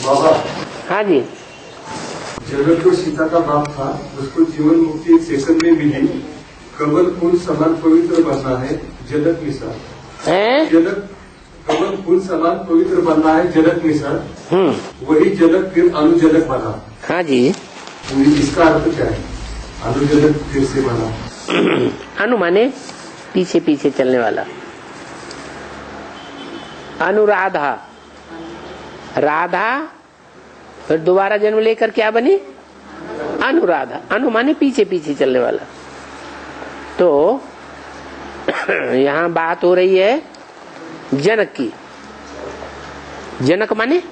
बाबा। हाँ जी। जगत को सीता का बाप था, उसको जीवन मुक्ति एक सेकंड में मिली। कमल फूल समान पवित्र बनना है जगत मिसाल है। जगत कमल फूल समान पवित्र बनना है जगत मिसाल। वही जगत फिर अनुजगत बना। हाँ जी। इसका अर्थ क्या है? अनुजगत फिर से बना। अनु माने पीछे पीछे चलने वाला। अनुराधा, राधा फिर दोबारा जन्म लेकर क्या बनी? अनुराधा। अनु माने पीछे पीछे चलने वाला। तो यहाँ बात हो रही है जनक की। जनक माने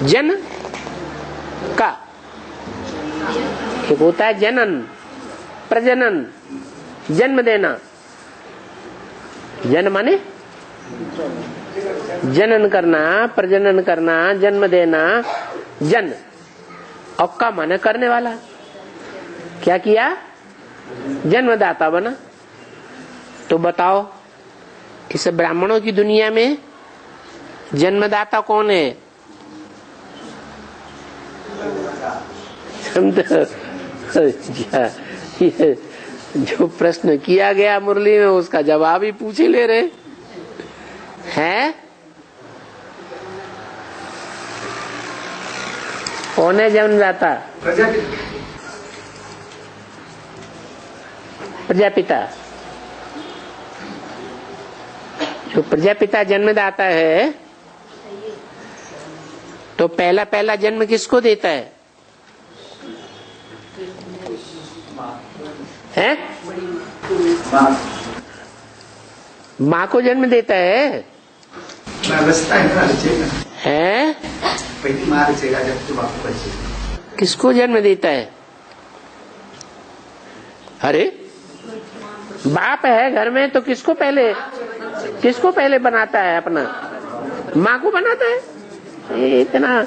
जन का, एक होता है जनन, प्रजनन, जन्म देना। जन माने जनन करना, प्रजनन करना, जन्म देना, जन। और का माने करने वाला। क्या किया? जन्मदाता बना। तो बताओ इस ब्राह्मणों की दुनिया में जन्मदाता कौन है? जो प्रश्न किया गया मुरली में उसका जवाब ही पूछ ही ले रहे हैं। कौन है जन्मदाता? प्रजापिता। जो प्रजापिता जन्मदाता है तो पहला पहला जन्म किसको देता है? हैं? माँ को जन्म देता है। हैं? किसको जन्म देता है? अरे बाप है घर में तो किसको पहले बनाता है? अपना माँ को बनाता है। ये इतना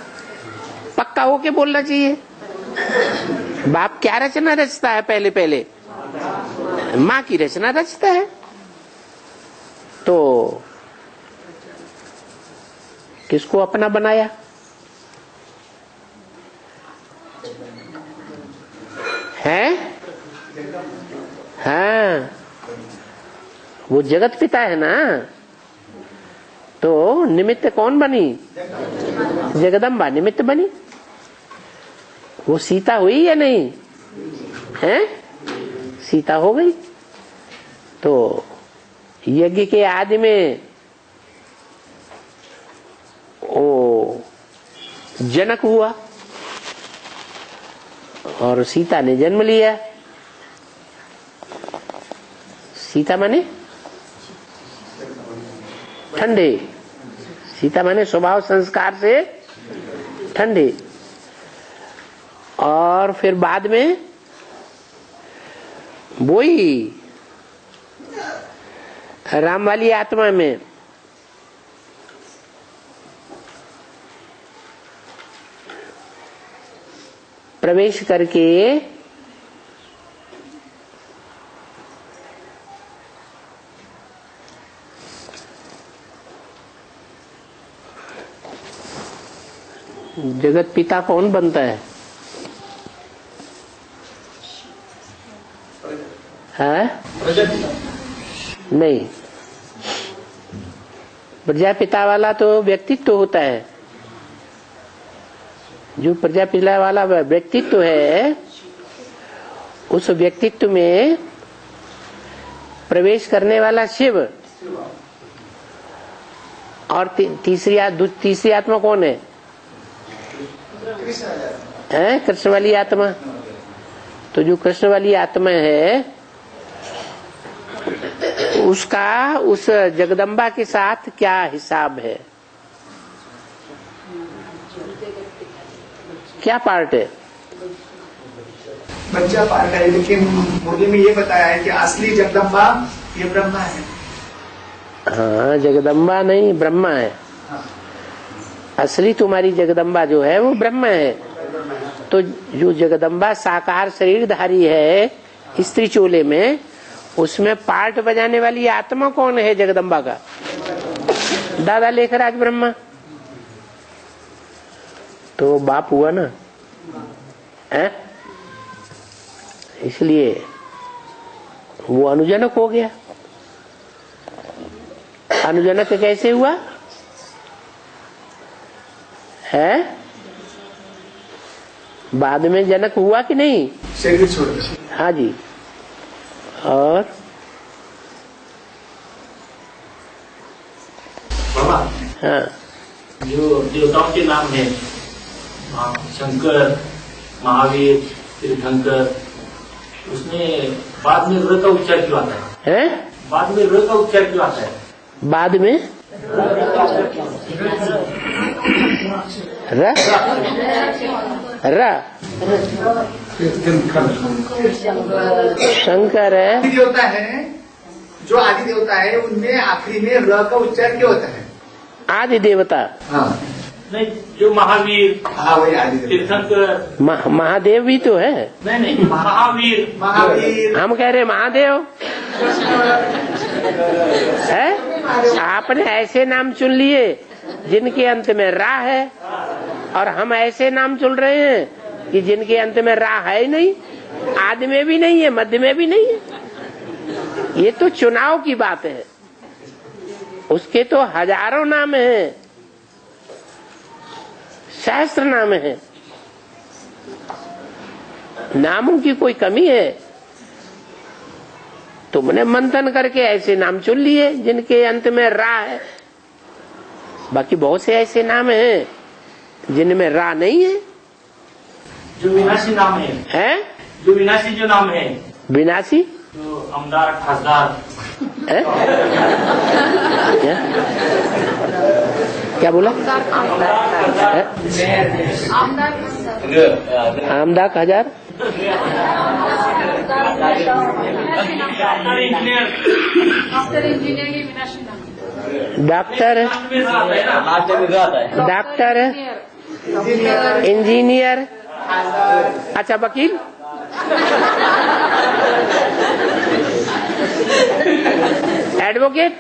पक्का होके बोलना चाहिए। बाप क्या रचना रचता है? पहले माँ की रचना रचता है। तो किसको अपना बनाया? है? हाँ, वो जगत पिता है ना। तो निमित्त कौन बनी? जगदम्बा निमित्त बनी। वो सीता हुई या नहीं? है? सीता हो गई। तो यज्ञ के आदि में वो जनक हुआ और सीता ने जन्म लिया। सीता माने ठंडे। सीता माने स्वभाव संस्कार से ठंडे। और फिर बाद में वही राम वाली आत्मा में प्रवेश करके जगत पिता कौन बनता है? नहीं, प्रजापिता वाला तो व्यक्तित्व होता है। जो प्रजापिता वाला व्यक्तित्व है उस व्यक्तित्व में प्रवेश करने वाला शिव। और तीसरी आत्मा कौन है? कृष्ण वाली आत्मा। तो जो कृष्ण वाली आत्मा है उसका उस जगदम्बा के साथ क्या हिसाब है? क्या पार्ट है? बच्चा पार्ट है। लेकिन मुरली में ये बताया है कि असली जगदम्बा ये ब्रह्मा है। हाँ, जगदम्बा नहीं ब्रह्मा है। हाँ। असली तुम्हारी जगदम्बा जो है वो ब्रह्मा है। तो जो जगदम्बा साकार शरीरधारी है स्त्री चोले में, उसमें पार्ट बजाने वाली आत्मा कौन है जगदम्बा का? दादा लेखराज ब्रह्मा। तो बाप हुआ ना, है? इसलिए वो अनुजनक हो गया। अनुजनक कैसे हुआ है? बाद में जनक हुआ कि नहीं? शरीर छोड़कर। हाँ जी। और बाबा, हाँ, जो देवताओं के नाम है शंकर, महावीर, तीर्थंकर, उसमें बाद में र का उच्चार क्यों आता है? हैं? बाद में र का उच्चार क्यों आता है? बाद में र शंकर है। आदि देवता है, जो आदि देवता है उनमें आखिरी में र का उच्चार क्यों होता है? आदि देवता। हाँ नहीं, जो महावीर, हाँ वही आदि देवता। तीर्थंकर, महादेव भी तो है। नहीं, महावीर, महावीर। हम कह रहे महादेव है। आपने ऐसे नाम चुन लिए जिनके अंत में रा है, और हम ऐसे नाम चुन रहे हैं कि जिनके अंत में रा है ही नहीं, आदि में भी नहीं है, मध्य में भी नहीं है। ये तो चुनाव की बात है। उसके तो हजारों नाम हैं, सहस्त्र नाम है। नामों की कोई कमी है? तुमने मंथन करके ऐसे नाम चुन लिए जिनके अंत में रा है। बाकी बहुत से ऐसे नाम हैं जिनमें रा नहीं है। जो विनाशी नाम है, जो विनाशी जो नाम है, विनाशी, जो अमदार, खासदार, क्या बोला? आमदार हजार, डॉक्टर, डॉक्टर, इंजीनियर, अच्छा वकील, एडवोकेट।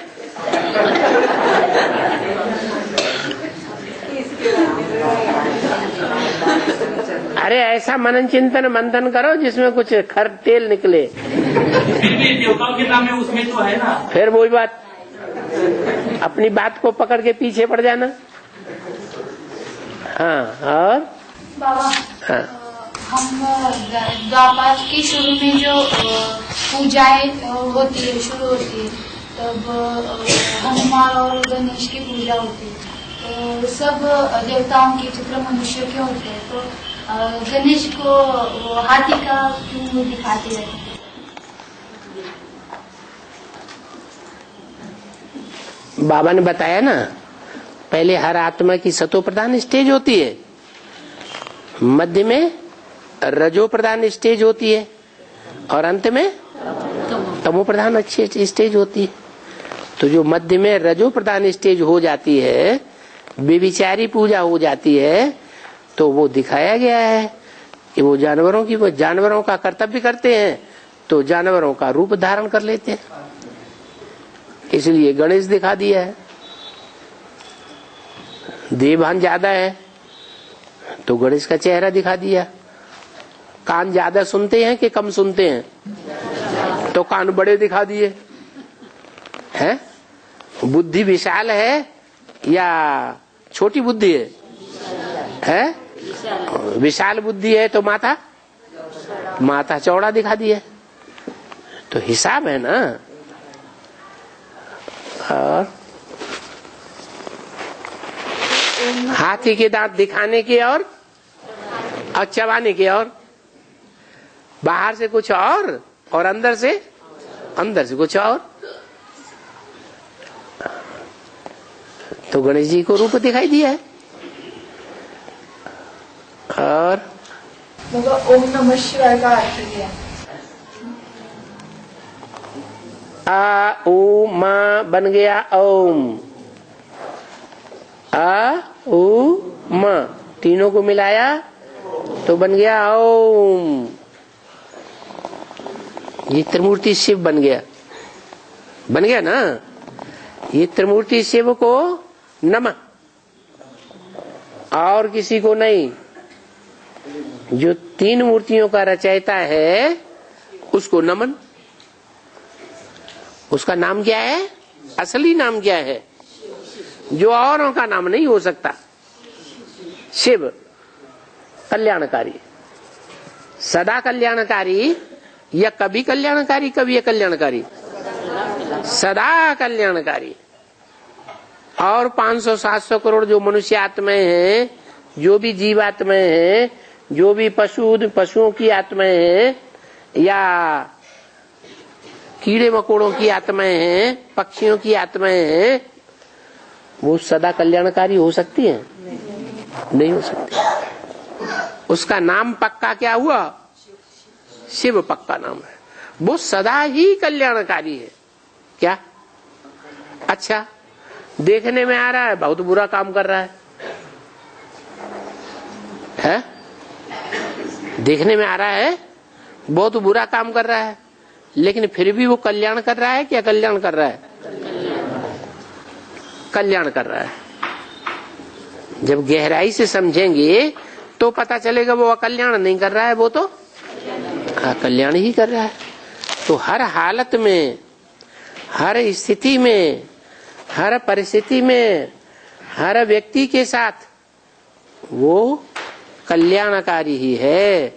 अरे ऐसा मनन चिंतन मंथन करो जिसमें कुछ खर तेल निकले। फिर भी देवताओं के नाम है, उसमें तो है ना। फिर वही बात, अपनी बात को पकड़ के पीछे पड़ जाना। हाँ, और बाबा, हाँ, हम द्वापर के शुरू में जो पूजाएं होती है, शुरू होती है, तब हनुमान और गणेश की पूजा होती है। तो सब देवताओं के चित्र मनुष्य के होते हैं, तो गणेश को हाथी का क्यों दिखाते हैं? बाबा ने बताया ना, पहले हर आत्मा की सतो प्रधान स्टेज होती है, मध्य में रजो प्रधान स्टेज होती है, और अंत में तमो प्रधान अच्छी स्टेज होती है। तो जो मध्य में रजो प्रधान स्टेज हो जाती है, बेविचारी पूजा हो जाती है, तो वो दिखाया गया है कि वो जानवरों का कर्तव्य करते हैं, तो जानवरों का रूप धारण कर लेते हैं। इसलिए गणेश दिखा दिया है। देवभान ज्यादा है तो गणेश का चेहरा दिखा दिया। कान ज्यादा सुनते हैं कि कम सुनते हैं, तो कान बड़े दिखा दिए हैं। बुद्धि विशाल है या छोटी बुद्धि है? विशाल बुद्धि है तो माथा चौड़ा दिखा दिया। तो हिसाब है ना। और हाथी के दांत दिखाने के और चबाने के, और बाहर से कुछ और अंदर से कुछ और। तो गणेश जी को रूप दिखाई दिया है। और ओम नमः शिवाय का अर्थ क्या है? आ उ मा बन गया ओम। आ उ मा तीनों को मिलाया तो बन गया ओम। ये त्रिमूर्ति शिव बन गया ना। ये त्रिमूर्ति शिव को नमः, और किसी को नहीं। जो 3 मूर्तियों का रचयिता है उसको नमन। उसका नाम क्या है? असली नाम क्या है? जो औरों का नाम नहीं हो सकता। शिव कल्याणकारी, सदा कल्याणकारी, या कभी कल्याणकारी, कभी अकल्याणकारी, सदा कल्याणकारी। और 500-700 करोड़ जो मनुष्य आत्माएं हैं, जो भी जीवात्माएं हैं, जो भी पशुओं की आत्माएं हैं, या कीड़े मकोड़ों की आत्माएं हैं, पक्षियों की आत्माएं हैं, वो सदा कल्याणकारी हो सकती हैं? नहीं हो सकती। उसका नाम पक्का क्या हुआ? शिव पक्का नाम है। वो सदा ही कल्याणकारी है। क्या? अच्छा, देखने में आ रहा है बहुत बुरा काम कर रहा है? देखने में आ रहा है बहुत बुरा काम कर रहा है, लेकिन फिर भी वो कल्याण कर रहा है क्या कल्याण कर रहा है? कल्याण कर रहा है। जब गहराई से समझेंगे तो पता चलेगा वो अकल्याण नहीं कर रहा है, वो तो कल्याण ही कर रहा है। तो हर हालत में, हर स्थिति में, हर परिस्थिति में, हर व्यक्ति के साथ वो कल्याणकारी ही है,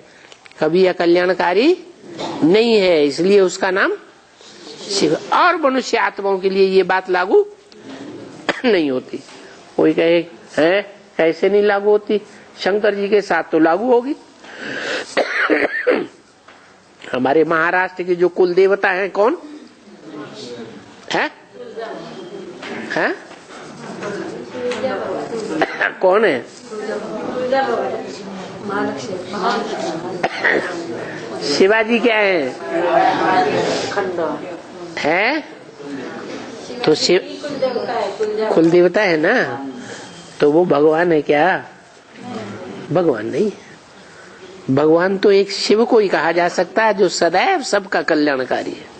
कभी अकल्याणकारी नहीं है। इसलिए उसका नाम शिव। और मनुष्य आत्माओं के लिए ये बात लागू नहीं होती। कोई कहे है कैसे नहीं लागू होती? शंकर जी के साथ तो लागू होगी। हमारे महाराष्ट्र के जो कुल देवता हैं कौन है? कौन है? शिवाजी क्या है? तो शिव कुल देवता है ना, तो वो भगवान है क्या? भगवान नहीं। भगवान तो एक शिव को ही कहा जा सकता है जो सदैव सबका कल्याणकारी है।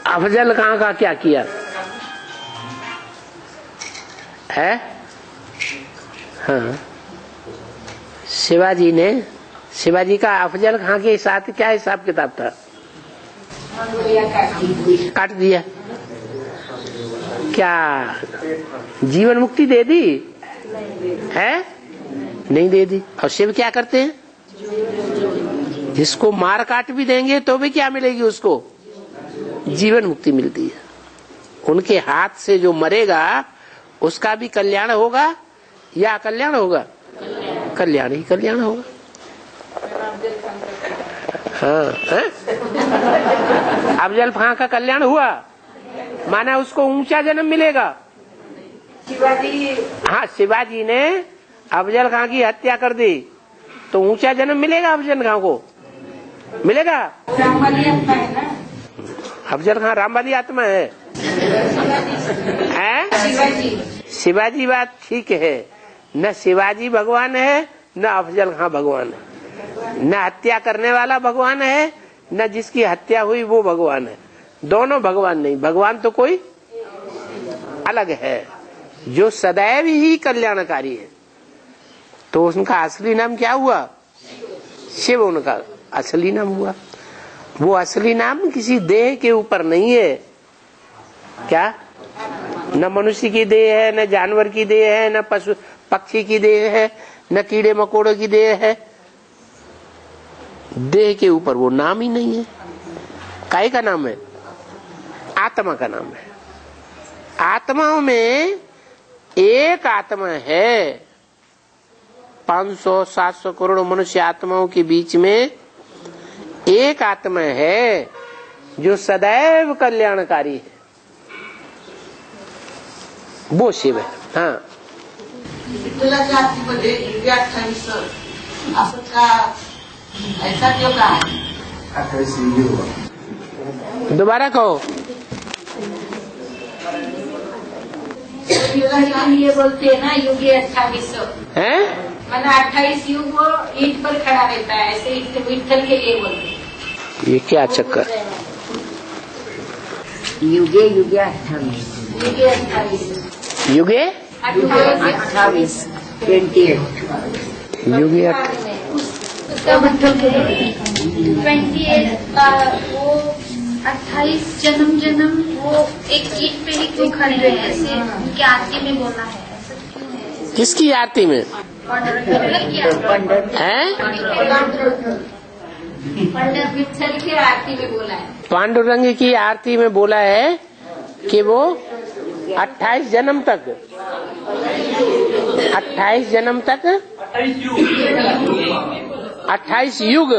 अफजल खां का क्या किया है? हाँ, शिवाजी का अफजल खां के साथ क्या हिसाब किताब था? काट दिया। क्या जीवन मुक्ति दे दी है? नहीं दे दी। और शिव क्या करते हैं? जिसको मार काट भी देंगे तो भी क्या मिलेगी उसको? जीवन मुक्ति मिलती है। उनके हाथ से जो मरेगा उसका भी कल्याण होगा या अकल्याण होगा? कल्याण ही कल्याण होगा। हाँ, अफजल खां का कल्याण हुआ, माना उसको ऊंचा जन्म मिलेगा। हाँ, शिवाजी ने अफजल खां की हत्या कर दी तो ऊंचा जन्म मिलेगा अफजल खां को? मिलेगा? अफजल खां रामवाली आत्मा है। शिवाजी बात ठीक है, न शिवाजी भगवान है न अफजल खां भगवान है, न हत्या करने वाला भगवान है न जिसकी हत्या हुई वो भगवान है। दोनों भगवान नहीं। भगवान तो कोई अलग है जो सदैव ही कल्याणकारी है। तो उनका असली नाम क्या हुआ? शिव उनका असली नाम हुआ। वो असली नाम किसी देह के ऊपर नहीं है। क्या? न मनुष्य की देह है, न जानवर की देह है, न पशु पक्षी की देह है, न कीड़े मकोड़ों की देह है। देह के ऊपर वो नाम ही नहीं है। काय का नाम है? आत्मा का नाम है। आत्माओं में एक आत्मा है। 500-700 करोड़ मनुष्य आत्माओं के बीच में एक आत्मा है जो सदैव कल्याणकारी है, वो शिव है। हाँ, ऐसा क्यों कहा? दोबारा कहो। ये बोलते हैं ना, युग 28 है, मतलब 28 युग वो ईंट पर खड़ा रहता है, ऐसे विठ्ठल के लिए बोलते हैं। ये क्या चक्कर? युगे युगे 28 युगे 28 28 युगे उसका मतलब 28 का वो 28 जन्म जन्म वो एक चीज पे ही क्यों खड़े हैं, ऐसे उनकी आरती में बोला है, ऐसा क्यों है? किसकी आरती में हैं? पंडित विठल की आरती में बोला है। पांडुरंग की आरती में बोला है कि वो 28 जन्म तक 28 जन्म तक 28 युग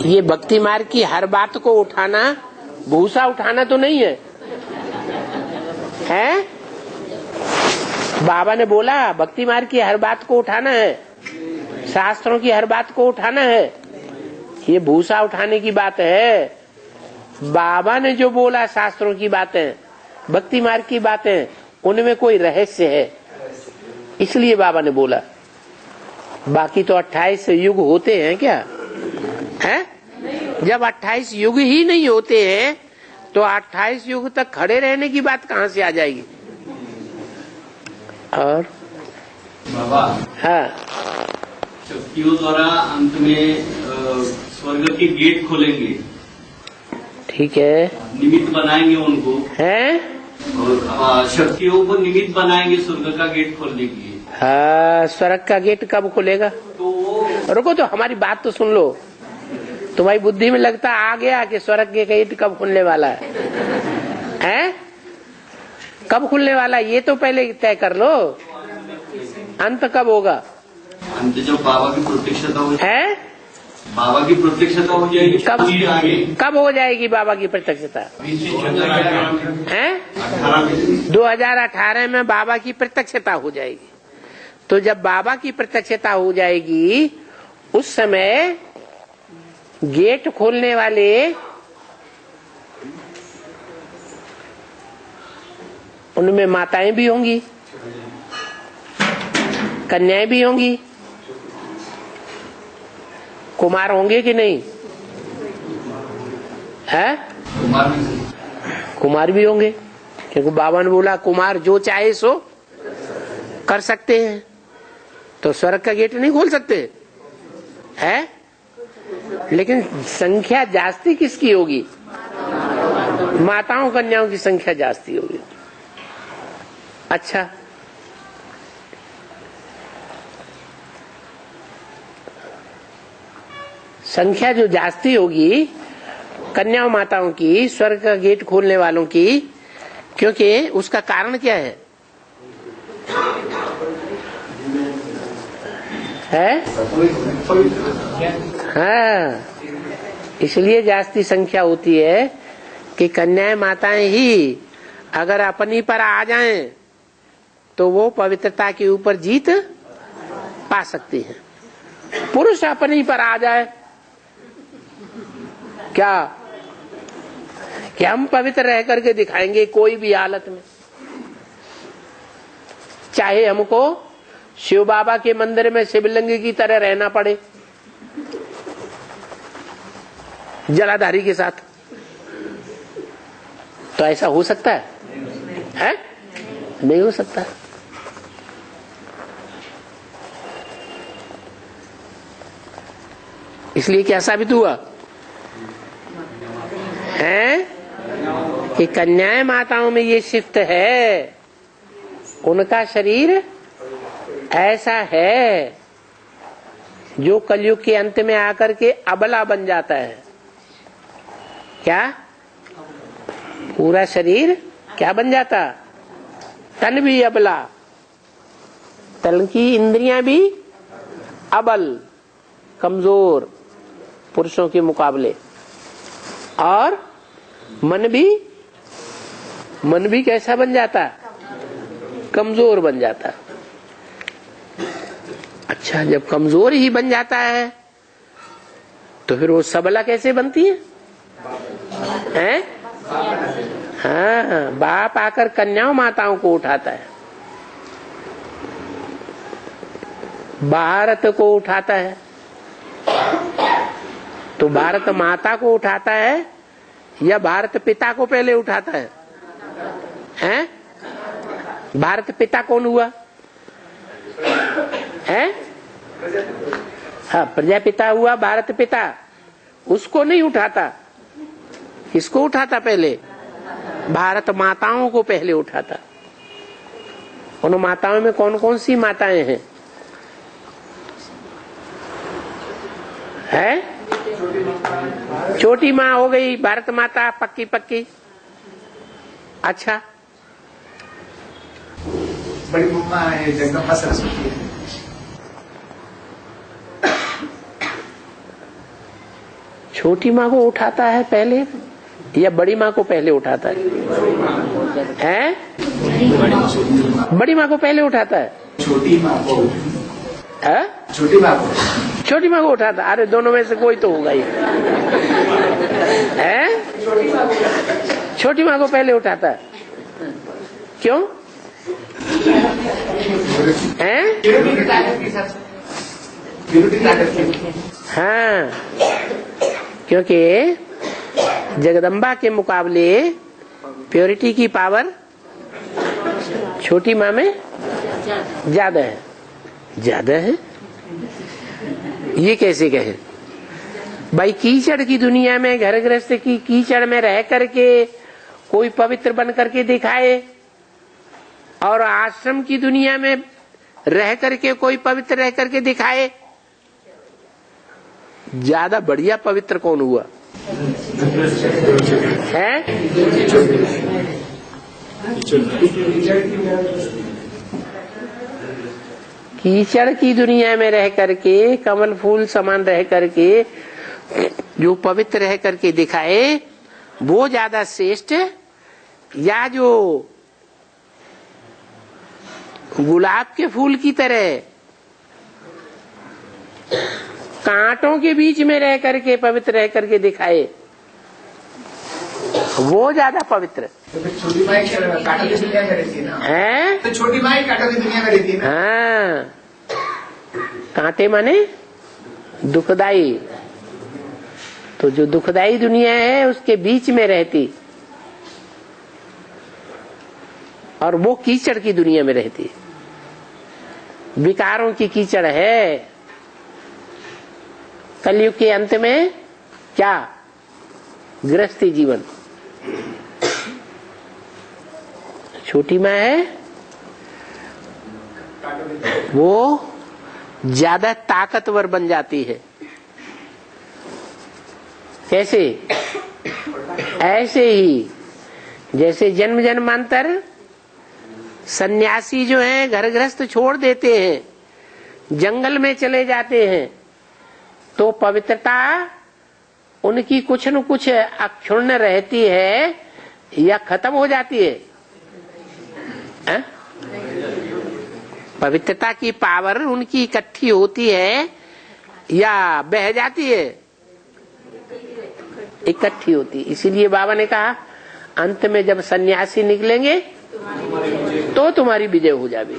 ये भक्ति मार्ग की हर बात को उठाना भूसा उठाना तो नहीं है, हैं? बाबा ने बोला भक्ति मार्ग की हर बात को उठाना है, शास्त्रों की हर बात को उठाना है, ये भूसा उठाने की बात है। बाबा ने जो बोला शास्त्रों की बातें, भक्ति मार्ग की बातें, उनमें कोई रहस्य है, इसलिए बाबा ने बोला। बाकी तो 28 युग होते हैं क्या? हैं? जब 28 युग ही नहीं होते हैं तो 28 युग तक खड़े रहने की बात कहाँ से आ जाएगी? और बाबा, हाँ, शक्तियों द्वारा अंत में स्वर्ग के गेट खोलेंगे, ठीक है, निमित्त बनाएंगे उनको, हैं? और शक्तियों को निमित्त बनाएंगे स्वर्ग का गेट खोलने के लिए। हाँ, स्वर्ग का गेट कब खुलेगा? तो रुको तो हमारी बात तो सुन लो। तुम्हारी बुद्धि में लगता आ गया कि स्वर्ग के गेट कब खुलने वाला है? हैं? कब खुलने वाला है ये तो पहले तय कर लो। अंत कब होगा? अंत जब बाबा की प्रत्यक्षता हो जाएगी, है? बाबा की प्रत्यक्षता हो जाएगी, कब आगे कब हो जाएगी बाबा की प्रत्यक्षता? है? 2018 में बाबा की प्रत्यक्षता हो जाएगी। तो जब बाबा की प्रत्यक्षता हो जाएगी उस समय गेट खोलने वाले उनमें माताएं भी होंगी, कन्याएं भी होंगी, कुमार होंगे कि नहीं? है? कुमार भी होंगे, क्योंकि बाबा ने बोला कुमार जो चाहे सो कर सकते हैं। तो स्वर्ग का गेट नहीं खोल सकते है? लेकिन संख्या जास्ती किसकी होगी? माताओं कन्याओं की संख्या जास्ती होगी। अच्छा, संख्या जो जास्ती होगी कन्याओं माताओं की, स्वर्ग का गेट खोलने वालों की, क्योंकि उसका कारण क्या है? हाँ, इसलिए जास्ती संख्या होती है कि कन्याएं माताएं ही अगर अपनी पर आ जाएं तो वो पवित्रता के ऊपर जीत पा सकती हैं। पुरुष अपनी पर आ जाए क्या कि हम पवित्र रह करके दिखाएंगे कोई भी हालत में, चाहे हमको शिव बाबा के मंदिर में शिवलिंग की तरह रहना पड़े जलाधारी के साथ। तो ऐसा हो सकता है? नहीं हो सकता। इसलिए क्या साबित हुआ है कि कन्याएं माताओं में ये शिफ्ट है, उनका शरीर ऐसा है जो कलयुग के अंत में आकर के अबला बन जाता है। क्या? पूरा शरीर क्या बन जाता? तन भी अबला, तन की इंद्रियां भी अबल, कमजोर पुरुषों के मुकाबले, और मन भी कैसा बन जाता? कमजोर बन जाता। अच्छा, जब कमजोर ही बन जाता है तो फिर वो सबला कैसे बनती है? हैं? हाँ, बाप आकर कन्याओं माताओं को उठाता है। भारत को उठाता है तो भारत माता को उठाता है या भारत पिता को पहले उठाता है? हैं? भारत पिता कौन हुआ? हैं? हाँ, प्रजापिता हुआ भारत पिता, उसको नहीं उठाता। किसको उठाता पहले? भारत माताओं को पहले उठाता। उन माताओं में कौन कौन सी माताएं हैं? है? छोटी माँ हो गई भारत माता, पक्की पक्की। अच्छा, बड़ी मम्मा है जगदम्बा सरस्वती है। छोटी माँ को उठाता है पहले या बड़ी माँ को पहले उठाता है? हैं? बड़ी माँ को पहले उठाता है। छोटी माँ को, है? छोटी माँ को, छोटी माँ को उठाता। अरे दोनों में से कोई तो होगा ही। है? छोटी माँ को पहले उठाता है। क्यों? हैं? हाँ, क्योंकि जगदम्बा के मुकाबले प्योरिटी की पावर छोटी माँ में ज्यादा है। ज्यादा है? ये कैसे कहे भाई? कीचड़ की दुनिया में, घर गृहस्थ की कीचड़ में रह करके कोई पवित्र बन करके दिखाए, और आश्रम की दुनिया में रह करके कोई पवित्र रह करके दिखाए, ज्यादा बढ़िया पवित्र कौन हुआ? है? कीचड़ की दुनिया में रह करके, कमल फूल समान रह करके जो पवित्र रह करके दिखाए, वो ज्यादा श्रेष्ठ, या जो गुलाब के फूल की तरह कांटों के बीच में रह करके पवित्र रह करके दिखाए, वो ज्यादा पवित्र? तो फिर छोटी माँ कांटों की दुनिया में रहती है ना? है? तो छोटी माँ कांटों की दुनिया में रहती है ना? हाँ, कांटे माने दुखदाई। तो जो दुखदाई दुनिया है उसके बीच में रहती, और वो कीचड़ की दुनिया में रहती। विकारों की कीचड़ है। कलयुग के अंत में क्या? गृहस्थी जीवन। छोटी माँ है, वो ज्यादा ताकतवर बन जाती है। कैसे? ऐसे ही जैसे जन्म जन्मांतर सन्यासी जो हैं घर गृहस्थ छोड़ देते हैं, जंगल में चले जाते हैं, तो पवित्रता उनकी कुछ न कुछ अक्षुण्ण रहती है या खत्म हो जाती है? पवित्रता की पावर उनकी इकट्ठी होती है या बह जाती है? इकट्ठी होती। इसीलिए बाबा ने कहा अंत में जब सन्यासी निकलेंगे तो तुम्हारी विजय हो जाएगी।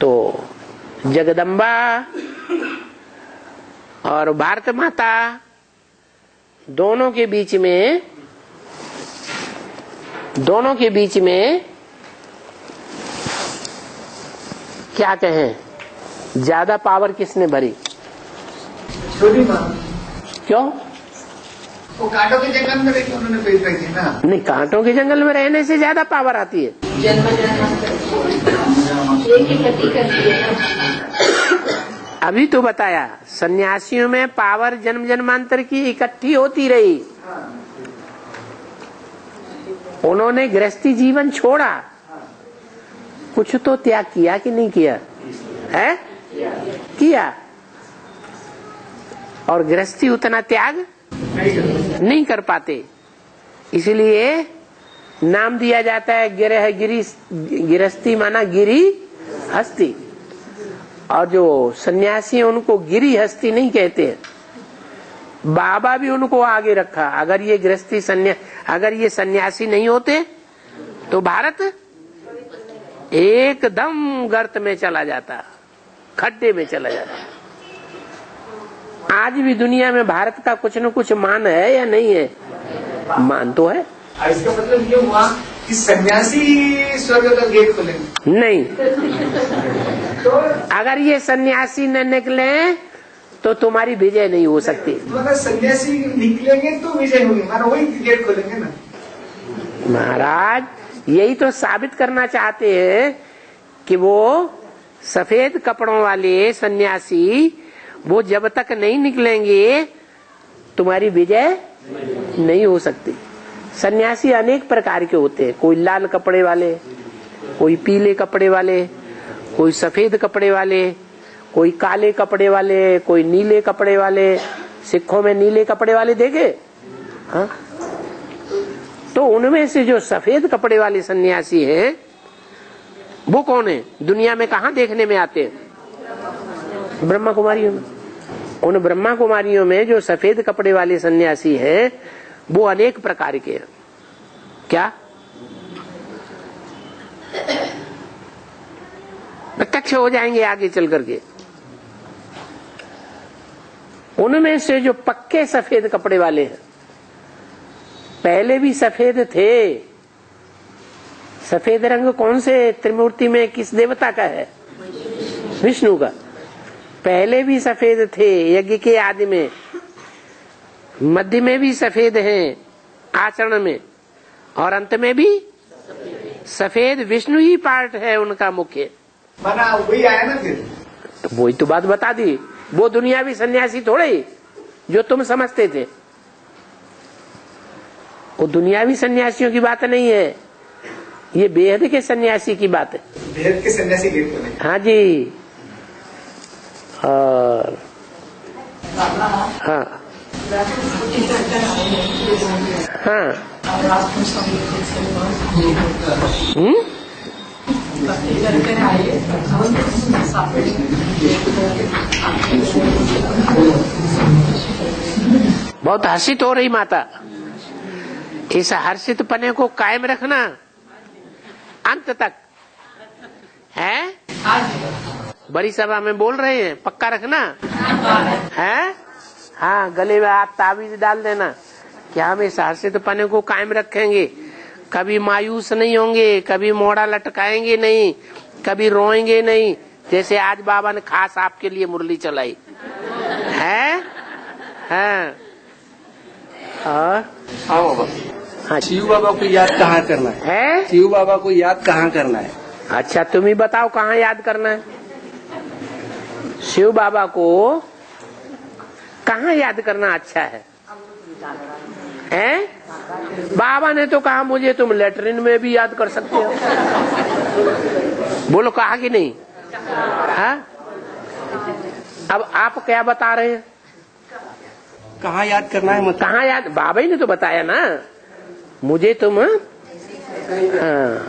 तो जगदम्बा और भारत माता दोनों के बीच में क्या कहें, ज्यादा पावर किसने भरी? छोटी माँ। क्यों? वो कांटों के जंगल में रहती, उन्होंने पेड़ रखी ना। नहीं, कांटों के जंगल में रहने से ज्यादा पावर आती है। अभी तो बताया, सन्यासियों में पावर जन्म जन्मांतर की इकट्ठी होती रही। उन्होंने गृहस्थी जीवन छोड़ा, कुछ तो त्याग किया कि नहीं किया? है? किया। और गृहस्थी उतना त्याग नहीं कर पाते, इसलिए नाम दिया जाता है गृहस्थी माना गिरी हस्ती। और जो सन्यासी हैं उनको गिरी हस्ती नहीं कहते हैं। बाबा भी उनको आगे रखा। अगर ये गृहस्थी अगर ये सन्यासी नहीं होते तो भारत एकदम गर्त में चला जाता, खड्डे में चला जाता। आज भी दुनिया में भारत का कुछ न कुछ मान है या नहीं है? मान तो है। इसका मतलब ये हुआ कि सन्यासी स्वर्ग का गेट खोलेंगे? नहीं, अगर ये सन्यासी न निकले तो तुम्हारी विजय नहीं हो सकती। मतलब सन्यासी निकलेंगे तो विजय होगी, मानो वही गेट खोलेंगे ना। महाराज यही तो साबित करना चाहते हैं कि वो सफेद कपड़ों वाले सन्यासी वो जब तक नहीं निकलेंगे तुम्हारी विजय नहीं हो सकती। सन्यासी अनेक प्रकार के होते हैं, कोई लाल कपड़े वाले, कोई पीले कपड़े वाले, कोई सफेद कपड़े वाले, कोई काले कपड़े वाले, कोई नीले कपड़े वाले। सिखों में नीले कपड़े वाले देखे? हाँ? तो उनमें से जो सफेद कपड़े वाले सन्यासी हैं वो कौन है? दुनिया में कहाँ देखने में आते हैं? ब्रह्मा कुमारियों में। उन ब्रह्मा कुमारियों में जो सफेद कपड़े वाले सन्यासी हैं वो अनेक प्रकार के हैं। क्या? प्रत्यक्ष हो जाएंगे आगे चल करके। उनमें से जो पक्के सफेद कपड़े वाले हैं, पहले भी सफेद थे। सफेद रंग कौन से त्रिमूर्ति में किस देवता का है? विष्णु का। पहले भी सफेद थे यज्ञ के आदि में, मध्य में भी सफेद हैं आचरण में, और अंत में भी सफेद। विष्णु ही पार्ट है उनका मुख्य। बना वही आया ना फिर। तो वही तो बात बता दी। वो दुनियावी सन्यासी थोड़े ही जो तुम समझते थे, वो दुनियावी सन्यासियों की बात नहीं है, ये बेहद के सन्यासी की बात है। बेहद के सन्यासी गेट खोलेंगे? हाँ जी। और हाँ हाँ बहुत हर्षित हो रही माता। इस हर्षित पने को कायम रखना अंत तक है। बड़ी सभा में बोल रहे हैं, पक्का रखना है। हाँ, गले में आप ताबीज डाल देना कि हम इस हर्षित पने को कायम रखेंगे, कभी मायूस नहीं होंगे, कभी मोड़ा लटकाएंगे नहीं, कभी रोएंगे नहीं। जैसे आज बाबा ने खास आपके लिए मुरली चलाई है। हाँ बाबा। हाँ, शिव बाबा को याद कहाँ करना है? शिव बाबा को याद कहाँ करना है? अच्छा, तुम ही बताओ कहाँ याद करना है? शिव बाबा को कहाँ याद करना अच्छा है? हैं? बाबा ने तो कहा मुझे तुम लेटरिन में भी याद कर सकते हो। बोलो, कहा कि नहीं? हाँ? अब आप क्या बता रहे हैं? कहाँ याद करना है? मतलब कहाँ याद? बाबा ही ने तो बताया ना मुझे तुम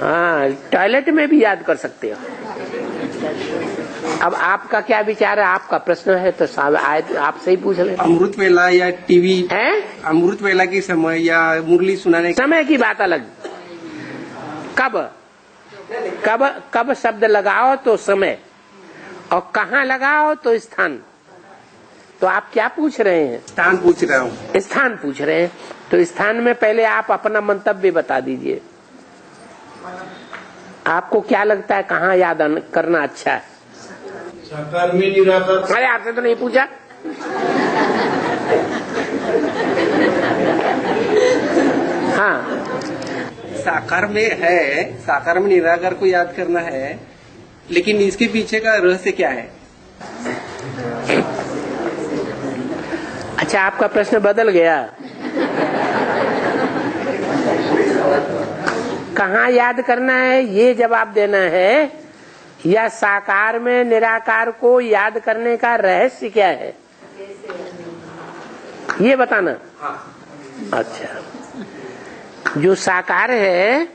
हाँ टॉयलेट में भी याद कर सकते हो। अब आपका क्या विचार है? आपका प्रश्न है तो आपसे ही पूछ ले। अमृत वेला या टीवी है? अमृत वेला के समय या मुरली सुनाने समय की बात अलग। कब कब कब शब्द लगाओ तो समय, और कहाँ लगाओ तो स्थान। तो आप क्या पूछ रहे हैं? स्थान पूछ रहा हूँ। स्थान पूछ रहे हैं तो स्थान में पहले आप अपना मंतव्य बता दीजिए। आपको क्या लगता है कहाँ याद करना अच्छा है? साकार में निराकार। अरे आपने तो नहीं पूछा। हाँ, साकार में है, साकार में निराकार को याद करना है, लेकिन इसके पीछे का रहस्य क्या है? अच्छा, आपका प्रश्न बदल गया। कहाँ याद करना है ये जवाब देना है, या साकार में निराकार को याद करने का रहस्य क्या है ये बताना। अच्छा, जो साकार है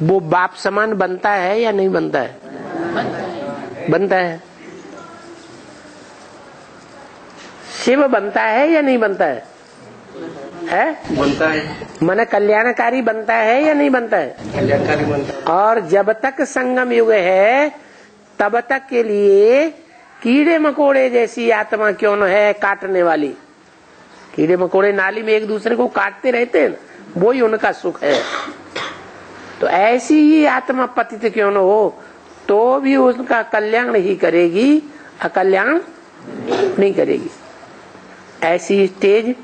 वो बाप समान बनता है या नहीं बनता है? बनता है। शिव बनता है या नहीं बनता है? है? बनता है, माने कल्याणकारी बनता है या नहीं बनता है? कल्याणकारी बनता है। और जब तक संगम युग है तब तक के लिए कीड़े मकोड़े जैसी आत्मा क्यों न है, काटने वाली। कीड़े मकोड़े नाली में एक दूसरे को काटते रहते हैं, वो ही उनका सुख है। तो ऐसी ही आत्मा पतित क्यों न हो, तो भी उसका कल्याण ही करेगी, अकल्याण नहीं करेगी। ऐसी स्टेज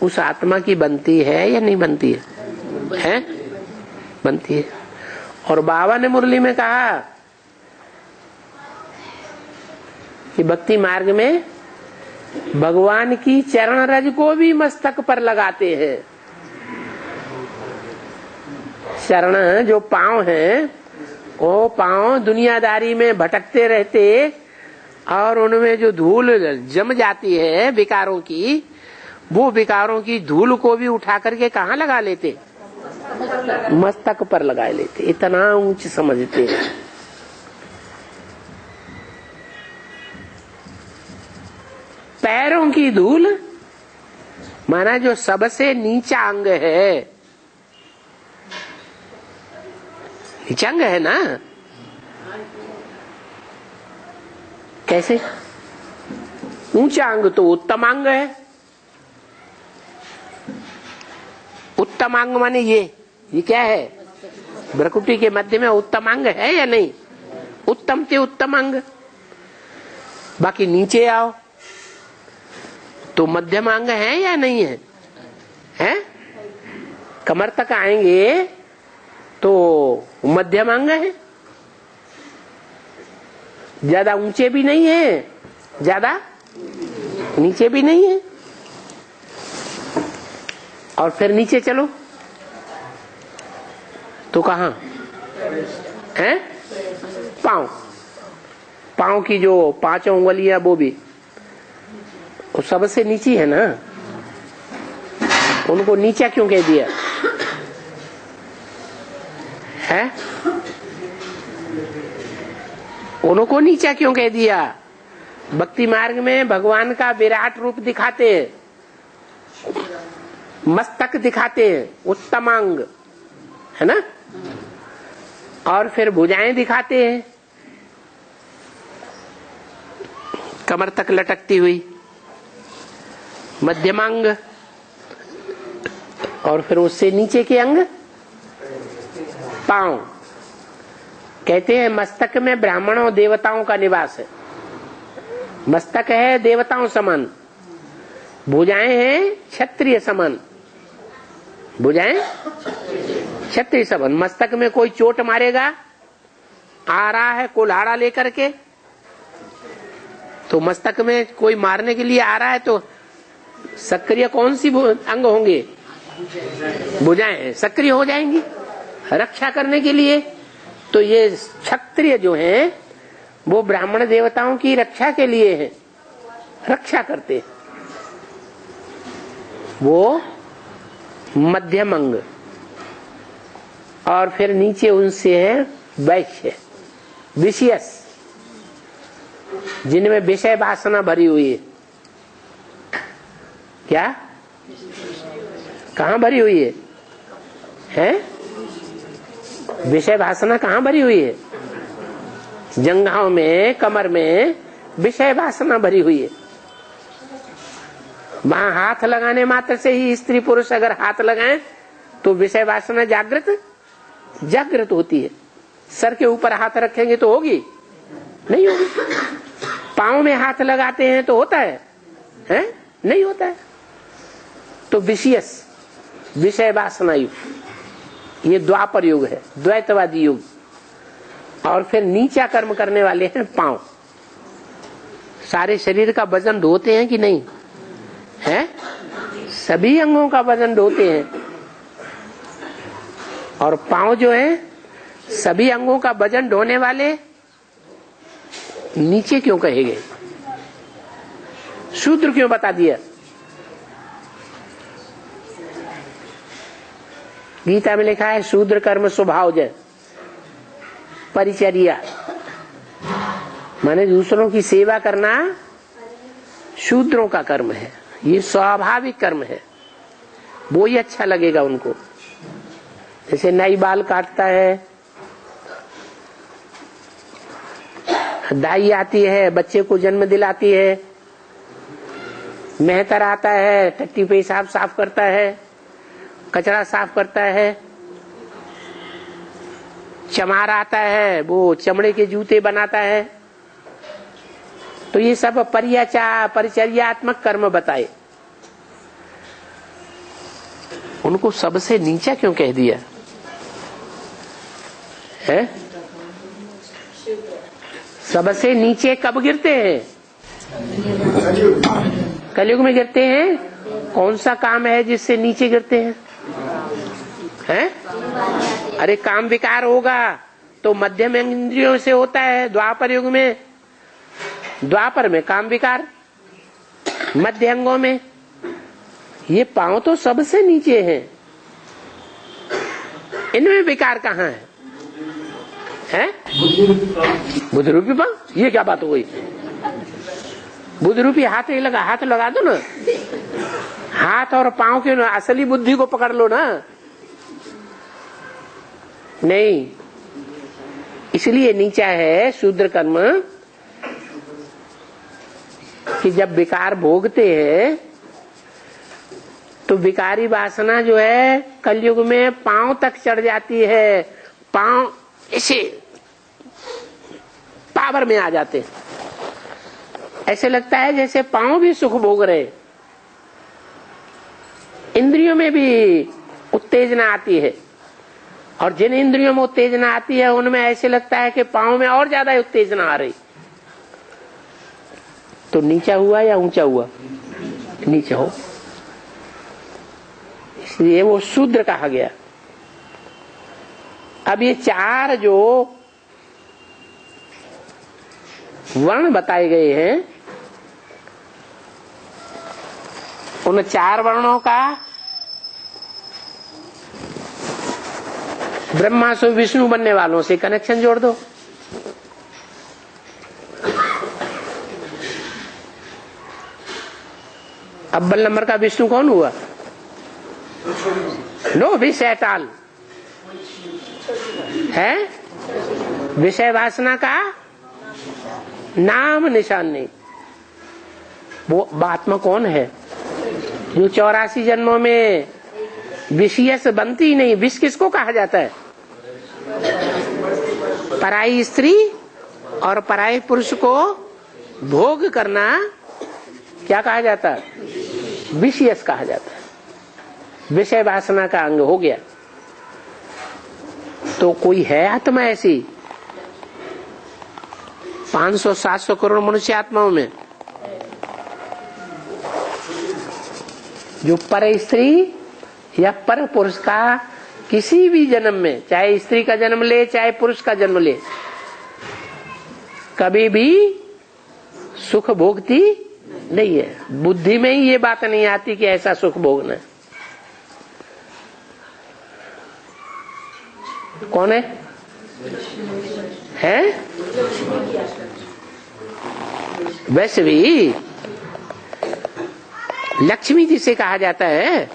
उस आत्मा की बनती है या नहीं बनती है? बनती है। और बाबा ने मुरली में कहा कि भक्ति मार्ग में भगवान की चरण रज को भी मस्तक पर लगाते हैं। चरण जो पांव हैं, वो पांव दुनियादारी में भटकते रहते और उनमें जो धूल जम जाती है विकारों की, वो विकारों की धूल को भी उठा करके कहाँ लगा लेते? मस्तक पर लगा लेते। इतना ऊंच समझते हैं। पैरों की धूल माना जो सबसे नीचा अंग है, नीचा अंग है ना, कैसे? ऊंचा अंग तो उत्तम अंग है। उत्तम अंग माने ये क्या है? भ्रकुटी के मध्य में उत्तम अंग है या नहीं? उत्तम से उत्तम अंग। बाकी नीचे आओ तो मध्यम अंग है या नहीं है? हैं? कमर तक आएंगे तो मध्यम अंग है। ज्यादा ऊंचे भी नहीं है, ज्यादा नीचे भी नहीं है। और फिर नीचे चलो तो कहाँ है? पांव। पांव की जो 5 उंगलियां वो भी वो सबसे नीची है ना। उनको नीचा क्यों कह दिया है? उनको नीचा क्यों कह दिया? भक्ति मार्ग में भगवान का विराट रूप दिखाते हैं, मस्तक दिखाते हैं, उत्तमांग है ना, और फिर भुजाएं दिखाते हैं कमर तक लटकती हुई, मध्यमांग, और फिर उससे नीचे के अंग पांव। कहते हैं मस्तक में ब्राह्मणों देवताओं का निवास है। मस्तक है देवताओं समान, भुजाएं हैं क्षत्रिय समान। भुजाएं क्षत्रिय समान। मस्तक में कोई चोट मारेगा, आ रहा है कुल्हाड़ा लेकर के, तो मस्तक में कोई मारने के लिए आ रहा है तो सक्रिय कौन सी अंग होंगे? भुजाएं सक्रिय हो जाएंगी रक्षा करने के लिए। तो ये क्षत्रिय जो हैं वो ब्राह्मण देवताओं की रक्षा के लिए है, रक्षा करते हैं। वो मध्यम अंग। और फिर नीचे उनसे है वैश्य, विषयस, जिनमें विषय वासना भरी हुई है। क्या? कहाँ भरी हुई है? हैं? विषय वासना कहाँ भरी हुई है? जंघाओं में, कमर में विषय वासना भरी हुई है। वहां हाथ लगाने मात्र से ही स्त्री पुरुष अगर हाथ लगाएं तो विषय वासना जागृत होती है। सर के ऊपर हाथ रखेंगे तो होगी? नहीं होगी। पांव में हाथ लगाते हैं तो होता है? हैं? नहीं होता है। तो विषयस, विषय वासना युग, ये द्वापर युग है, द्वैतवादी युग। और फिर नीचा कर्म करने वाले हैं पांव। सारे शरीर का वजन ढोते हैं कि नहीं है? सभी अंगों का वजन ढोते हैं। और पांव जो है सभी अंगों का वजन ढोने वाले नीचे क्यों कहे गए? शूद्र क्यों बता दिया? गीता में लिखा है शूद्र कर्म स्वभाव जय परिचर्या, माने दूसरों की सेवा करना शूद्रों का कर्म है। ये स्वाभाविक कर्म है। वो ही अच्छा लगेगा उनको। जैसे नाई बाल काटता है, दाई आती है, बच्चे को जन्म दिलाती है, मेहतर आता है, टट्टी पेशाब साफ करता है, कचरा साफ करता है, चमार आता है, वो चमड़े के जूते बनाता है। तो ये सब परिचर्यात्मक कर्म बताए। उनको सबसे नीचा क्यों कह दिया है? सबसे नीचे कब गिरते हैं? कलयुग में गिरते हैं। कौन सा काम है जिससे नीचे गिरते हैं? अरे काम विकार होगा तो मध्यम इंद्रियों से होता है। द्वापर युग में, द्वापर में काम विकार, मध्य अंगों में। ये पांव तो सबसे नीचे हैं, इनमें विकार कहाँ है? बुद्ध रूपी पांव? ये क्या बात हो गई? बुद्ध रूपी हाथ नहीं लगा, हाथ लगा दो ना, हाथ और पांव के असली बुद्धि को पकड़ लो ना। नहीं, इसलिए नीचा है शूद्र कर्म कि जब विकार भोगते हैं तो विकारी वासना जो है कलयुग में पांव तक चढ़ जाती है। पांव ऐसे पावर में आ जाते हैं, ऐसे लगता है जैसे पांव भी सुख भोग रहे। इंद्रियों में भी उत्तेजना आती है, और जिन इंद्रियों में उत्तेजना आती है उनमें ऐसे लगता है कि पांव में और ज्यादा उत्तेजना आ रही। तो नीचा हुआ या ऊंचा हुआ? नीचा हो, इसलिए वो शूद्र कहा गया। अब ये चार जो वर्ण बताए गए हैं, उन चार वर्णों का ब्रह्मा से विष्णु बनने वालों से कनेक्शन जोड़ दो। अव्वल नंबर का विष्णु कौन हुआ? नो विषय टाल है, विषय वासना का नाम निशान नहीं। वो आत्मा कौन है जो 84 जन्मों में विषय से बनती नहीं? विष किसको कहा जाता है? पराई स्त्री और पराई पुरुष को भोग करना क्या कहा जाता है? विषयस कहा जाता है। विषय वासना का अंग हो गया। तो कोई है आत्मा ऐसी 500-700 करोड़ मनुष्य आत्माओं में जो पर स्त्री या पर पुरुष का किसी भी जन्म में, चाहे स्त्री का जन्म ले चाहे पुरुष का जन्म ले, कभी भी सुख भोगती नहीं है। बुद्धि में ही ये बात नहीं आती कि ऐसा सुख भोगना है। कौन है? वैसे भी लक्ष्मी जिसे कहा जाता है,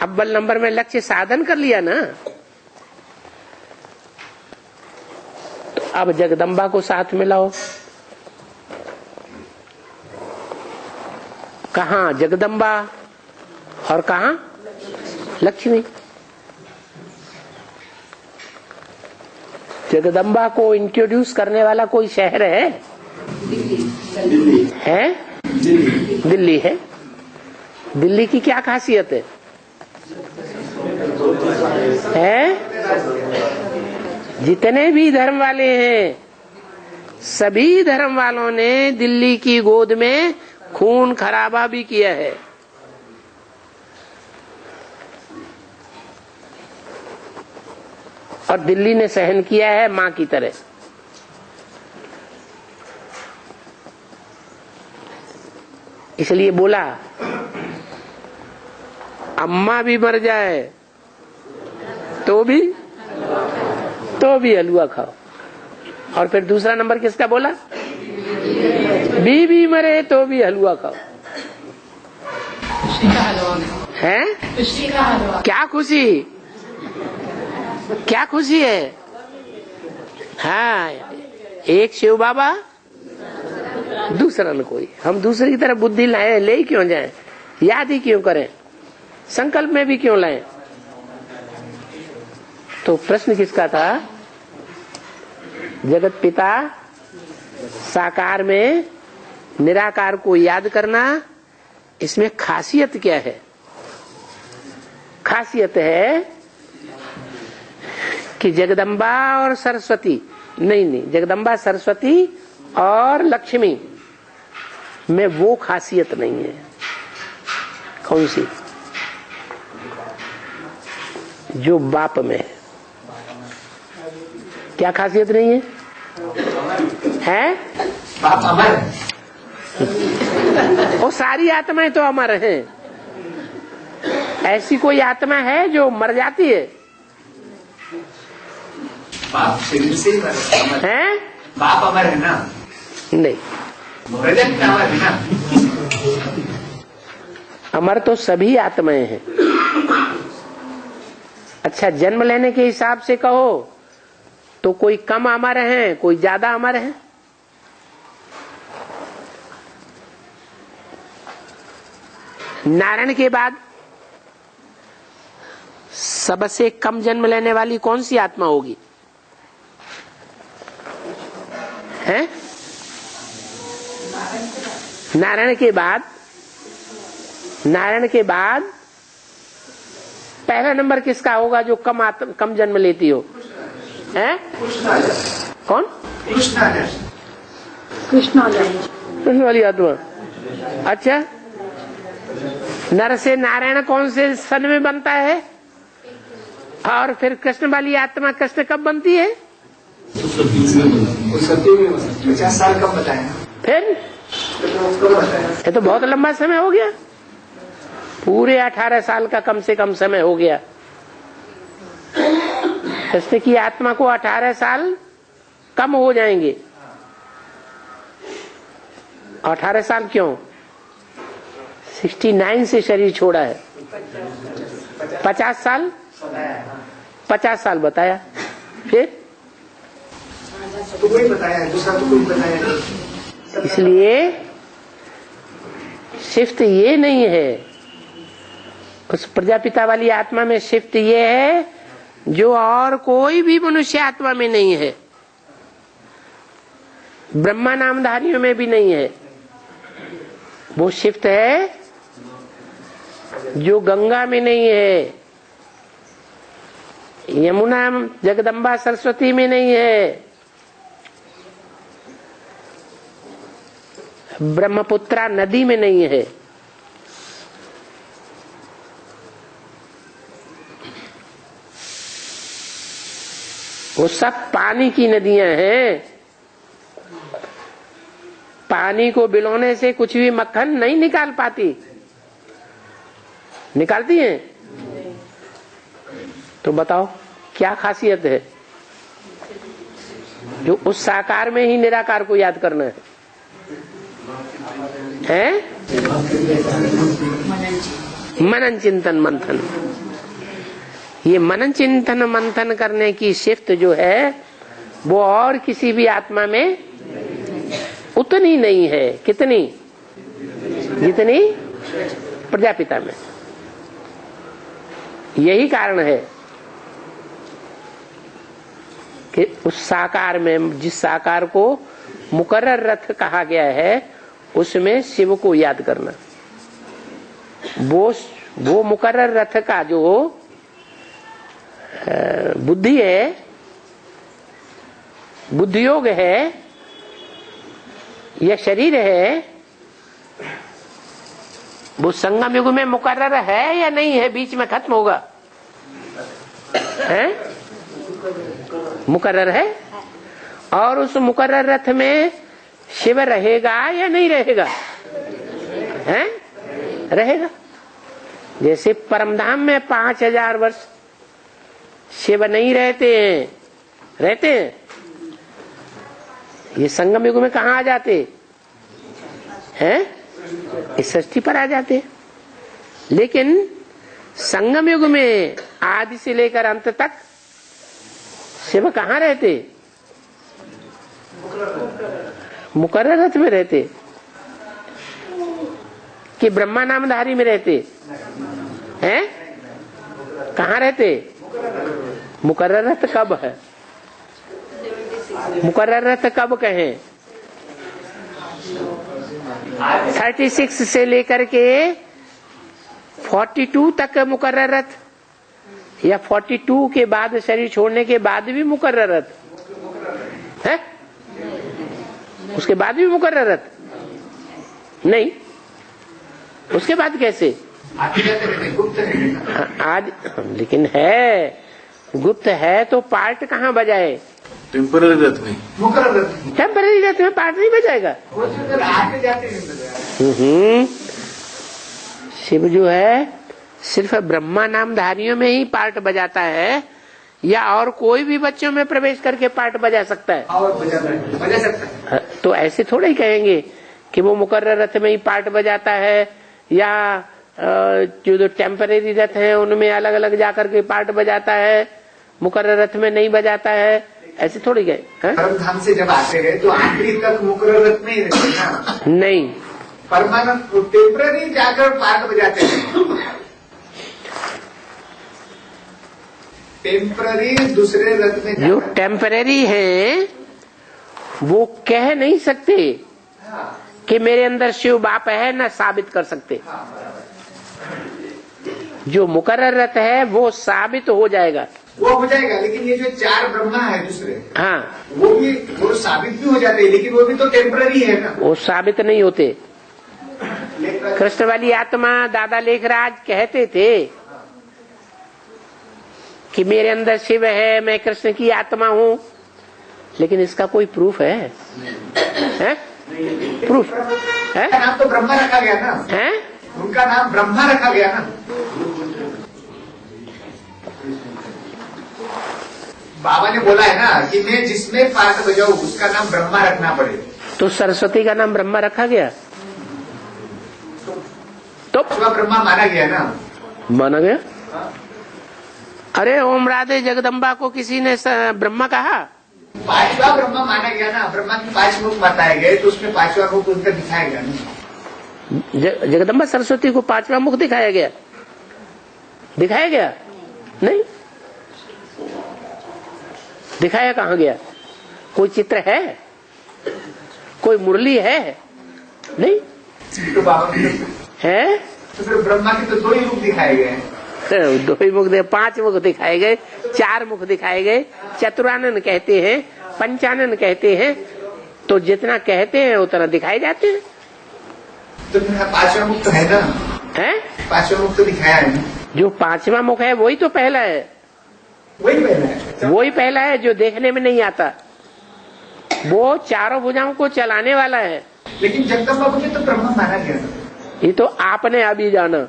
अव्वल नंबर में लक्ष्य साधन कर लिया ना, तो अब जगदम्बा को साथ मिलाओ। कहाँ जगदम्बा और कहाँ लक्ष्मी? जगदम्बा को इंट्रोड्यूस करने वाला कोई शहर है? दिल्ली है। दिल्ली की क्या खासियत है? जितने भी धर्म वाले हैं, सभी धर्म वालों ने दिल्ली की गोद में खून खराबा भी किया है। और दिल्ली ने सहन किया है मां की तरह। इसलिए बोला अम्मा भी मर जाए तो भी हलवा खाओ। और फिर दूसरा नंबर किसका बोला? बीवी मरे तो भी हलवा खाओ। है? क्या खुशी, क्या खुशी है? हाँ, एक शिव बाबा, दूसरा न कोई। हम दूसरे की तरफ बुद्धि लाए, ले ही क्यों जाएं, याद ही क्यों करें, संकल्प में भी क्यों लाएं? तो प्रश्न किसका था? जगत पिता साकार में निराकार को याद करना, इसमें खासियत क्या है? खासियत है कि जगदम्बा और सरस्वती, नहीं, जगदम्बा सरस्वती और लक्ष्मी में वो खासियत नहीं है। कौन सी? जो बाप में है। क्या खासियत नहीं है? है? बाप अमर है। वो सारी आत्माएं तो अमर हैं। ऐसी कोई आत्मा है जो मर जाती है? बाप शरीर से ही अमर हैं? बाप अमर है ना? नहीं, प्रजन अमर है ना? अमर तो सभी आत्माएं हैं। अच्छा, जन्म लेने के हिसाब से कहो तो कोई कम अमर है, कोई ज्यादा अमर है? नारायण के बाद सबसे कम जन्म लेने वाली कौन सी आत्मा होगी? है? नारायण के बाद पहला नंबर किसका होगा जो कम जन्म लेती हो? हैं? कौन? कृष्ण वाली आत्मा। अच्छा, नर से नारायण कौन से सन में बनता है? और फिर कृष्ण वाली आत्मा कृष्ण कब बनती है? 50 साल कब बताया? फिर ये तो बहुत लंबा समय हो गया, पूरे 18 साल का कम से कम समय हो गया। कृष्ण की आत्मा को 18 साल कम हो जाएंगे। 18 साल क्यों? 69 से शरीर छोड़ा है। 50 साल 50 साल बताया। फिर तो कोई बताया, दूसरा तो कोई बताया नहीं। इसलिए शिफ्ट ये नहीं है, उस प्रजापिता वाली आत्मा में शिफ्ट ये है जो और कोई भी मनुष्य आत्मा में नहीं है, ब्रह्मा नामधारियों में भी नहीं है। वो शिफ्ट है जो गंगा में नहीं है, यमुना जगदम्बा सरस्वती में नहीं है, ब्रह्मपुत्रा नदी में नहीं है। वो सब पानी की नदियां हैं। पानी को बिलोने से कुछ भी मक्खन नहीं निकाल पाती, निकालती हैं? तो बताओ क्या खासियत है जो उस साकार में ही निराकार को याद करना है? मनन चिंतन मंथन। ये मनन चिंतन मंथन करने की शिफ्ट जो है वो और किसी भी आत्मा में उतनी नहीं है। कितनी? जितनी प्रजापिता में। यही कारण है कि उस साकार में, जिस साकार को मुकर्रर रथ कहा गया है, उसमें शिव को याद करना। वो मुकर्रर रथ का जो बुद्धि है, बुद्धियोग है या शरीर है, वो संगम युग में मुकर्रर है या नहीं है? बीच में खत्म होगा? है? मुकर्रर है। और उस मुकर्रर रथ में शिव रहेगा या नहीं रहेगा? हैं? रहेगा। जैसे परमधाम में 5000 वर्ष शिव नहीं रहते हैं, रहते हैं। ये संगम युग में कहाँ आ जाते हैं? इस सृष्टि पर आ जाते हैं। लेकिन संगम युग में आदि से लेकर अंत तक शिव कहाँ रहते? मुकर्रर रथ में रहते कि ब्रह्मा नामधारी में रहते हैं? कहाँ रहते? मुकर्रर रथ कब है? मुकर्रर रथ कब कहें? 36 से लेकर के 42 तक मुकर्रर रथ, या 42 के बाद शरीर छोड़ने के बाद भी मुकर्रर रथ है? उसके बाद भी मुकर्रर रथ नहीं, उसके बाद कैसे? आज लेकिन है, गुप्त है तो पार्ट कहाँ बजाए? टेम्पररी रथ में, मुकर्रर रथ टेम्पररी रथ में पार्ट नहीं बजाएगा। वो जो आते जाते नहीं। शिव जो है सिर्फ ब्रह्मा नामधारियों में ही पार्ट बजाता है, या और कोई भी बच्चों में प्रवेश करके पार्ट बजा सकता है? और बजा सकता है। तो ऐसे थोड़ा ही कहेंगे कि वो मुकर्रर रथ में ही पार्ट बजाता है, या जो टेम्परेरी रथ है उनमें अलग अलग जाकर के पार्ट बजाता है, मुकर्रर रथ में नहीं बजाता है, ऐसे थोड़ी गए। परमधाम से जब आते हैं तो आखिरी तक मुकर्रर रथ में ही रहते हैं ना? नहीं, परमानेंट टेम्पररी जाकर पार्ट बजाते हैं। टेम्पररी दूसरे रथ में जो टेम्परेरी है वो कह नहीं सकते कि मेरे अंदर शिव बाप है, न साबित कर सकते। जो मुकर्रर रथ है वो साबित हो जाएगा, वो हो जाएगा। लेकिन ये जो 4 ब्रह्मा है दूसरे, हाँ, वो साबित भी हो जाते हैं, लेकिन वो भी तो टेम्पररी है ना। वो साबित नहीं होते। कृष्ण वाली आत्मा दादा लेखराज कहते थे कि मेरे अंदर शिव है, मैं कृष्ण की आत्मा हूँ, लेकिन इसका कोई प्रूफ है? प्रूफ है? नाम तो ब्रह्मा रखा गया ना, है? उनका नाम ब्रह्मा रखा गया ना। बाबा ने बोला है ना कि मैं जिसमें पार्ट बजाऊं उसका नाम ब्रह्मा रखना पड़े। तो सरस्वती का नाम ब्रह्मा रखा गया, तो ब्रह्मा माना गया ना। माना गया। अरे ओम राधे जगदम्बा को किसी ने ब्रह्मा कहा? 5वां ब्रह्मा माना गया ना। ब्रह्मा की 5 मुख बताए गए तो उसमें 5वां मुख उनका दिखाया गया ना। जगदम्बा सरस्वती को 5वां मुख दिखाया गया? दिखाया गया नहीं। दिखाया कहाँ गया? कोई चित्र है? कोई मुरली है? नहीं तो बाबा है। तो फिर ब्रह्मा के तो 2 ही मुख दिखाए गए हैं। 2 ही मुख 5 मुख दिखाए गए, 4 मुख दिखाए गए। चतुरानन कहते हैं, पंचानन कहते हैं, तो जितना कहते हैं उतना दिखाए जाते हैं। तो 5वां मुख तो है ना? है 5वां मुख तो दिखाया है ना। जो 5वां मुख है वही तो पहला है। वही पहला है। वही पहला है जो देखने में नहीं आता, वो चारों भुजाओं को चलाने वाला है। लेकिन जगदम्बा को तो ब्रह्मा माना गया ना। ये तो आपने अभी जाना,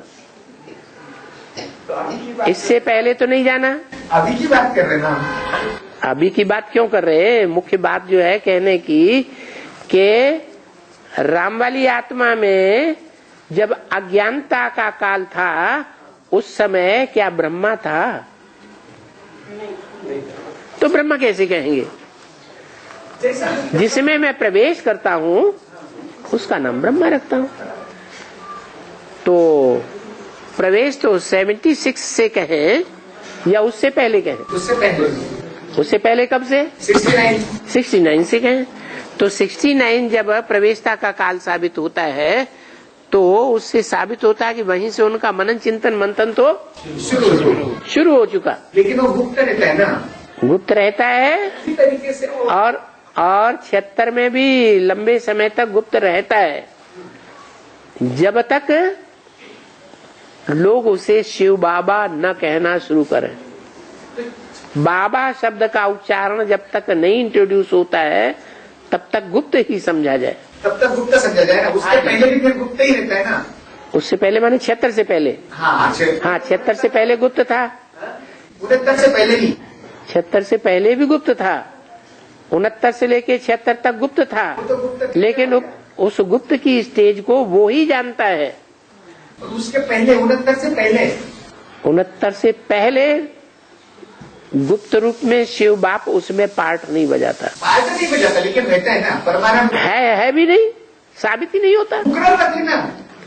इससे पहले तो नहीं जाना। अभी की बात कर रहे ना। अभी की बात क्यों कर रहे हैं? मुख्य बात जो है कहने की कि राम वाली आत्मा में जब अज्ञानता का काल था उस समय क्या ब्रह्मा था? तो ब्रह्मा कैसे कहेंगे? जिसमें मैं प्रवेश करता हूँ उसका नाम ब्रह्मा रखता हूँ। तो प्रवेश तो 76 से कहें या उससे पहले कहें? उससे पहले कब से? 69 से कहें। तो 69 जब प्रवेशता का काल साबित होता है तो उससे साबित होता है कि वहीं से उनका मनन चिंतन मंथन तो शुरू हो चुका। लेकिन वो गुप्त रहता है ना। गुप्त रहता है, तरीके से और 76 में भी लंबे समय तक गुप्त रहता है, जब तक लोग उसे शिव बाबा न कहना शुरू करें। बाबा शब्द का उच्चारण जब तक नहीं इंट्रोड्यूस होता है तब तक गुप्त ही समझा जाए। तब तक गुप्त समझा जाए ना। उससे पहले भी फिर गुप्त ही रहता है ना। उससे पहले माने 76 से पहले। हाँ 76 से पहले गुप्त था। 69 से पहले भी। 76 से पहले भी गुप्त था। 69 से लेके 76 तक गुप्त था। लेकिन उस गुप्त की स्टेज को वो ही जानता है और उसके पहले 69 से पहले 69 से पहले गुप्त रूप में शिव बाप उसमें पार्ट नहीं बजाता। पार्ट नहीं बजाता, लेकिन रहता है ना परमानेंट। है भी नहीं, साबित ही नहीं होता। मुकर्रर रथ है ना।